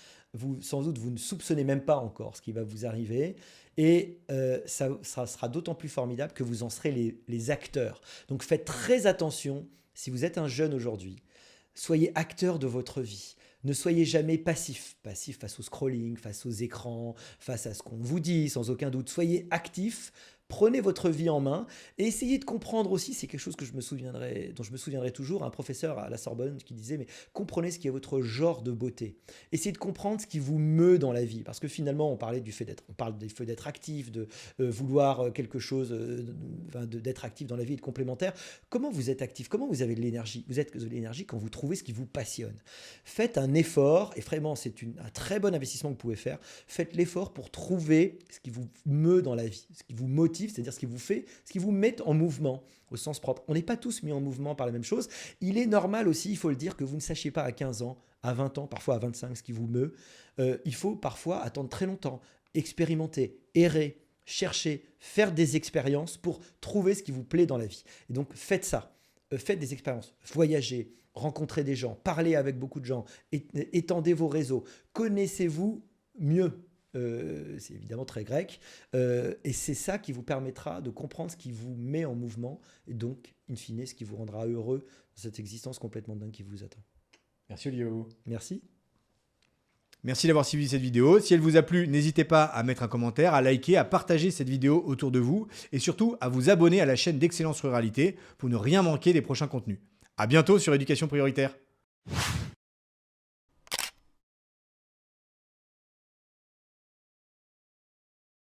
Sans doute, vous ne soupçonnez même pas encore ce qui va vous arriver. Et ça sera d'autant plus formidable que vous en serez les acteurs. Donc faites très attention, si vous êtes un jeune aujourd'hui, soyez acteur de votre vie. Ne soyez jamais passif face au scrolling, face aux écrans, face à ce qu'on vous dit, sans aucun doute. Soyez actif, prenez votre vie en main et essayez de comprendre aussi, c'est quelque chose dont je me souviendrai toujours, un professeur à la Sorbonne qui disait, mais comprenez ce qui est votre genre de beauté. Essayez de comprendre ce qui vous meut dans la vie, parce que finalement, on parle du fait d'être actif, de vouloir quelque chose, d'être actif dans la vie et de complémentaire. Comment vous êtes actif? Comment vous avez de l'énergie? Vous êtes de l'énergie quand vous trouvez ce qui vous passionne. Faites un effort, et vraiment, c'est un très bon investissement que vous pouvez faire. Faites l'effort pour trouver ce qui vous meut dans la vie, ce qui vous motive, c'est-à-dire ce qui vous met en mouvement au sens propre. On n'est pas tous mis en mouvement par la même chose. Il est normal aussi, il faut le dire, que vous ne sachiez pas à 15 ans, à 20 ans, parfois à 25 ce qui vous meut. Il faut parfois attendre très longtemps, expérimenter, errer, chercher, faire des expériences pour trouver ce qui vous plaît dans la vie. Et donc faites ça, faites des expériences, voyagez, rencontrez des gens, parlez avec beaucoup de gens, étendez vos réseaux, connaissez-vous mieux. C'est évidemment très grec, et c'est ça qui vous permettra de comprendre ce qui vous met en mouvement, et donc, in fine, ce qui vous rendra heureux dans cette existence complètement dingue qui vous attend. Merci Olivier. Merci. Merci d'avoir suivi cette vidéo. Si elle vous a plu, n'hésitez pas à mettre un commentaire, à liker, à partager cette vidéo autour de vous, et surtout à vous abonner à la chaîne d'Excellence Ruralité pour ne rien manquer des prochains contenus. À bientôt sur Éducation Prioritaire.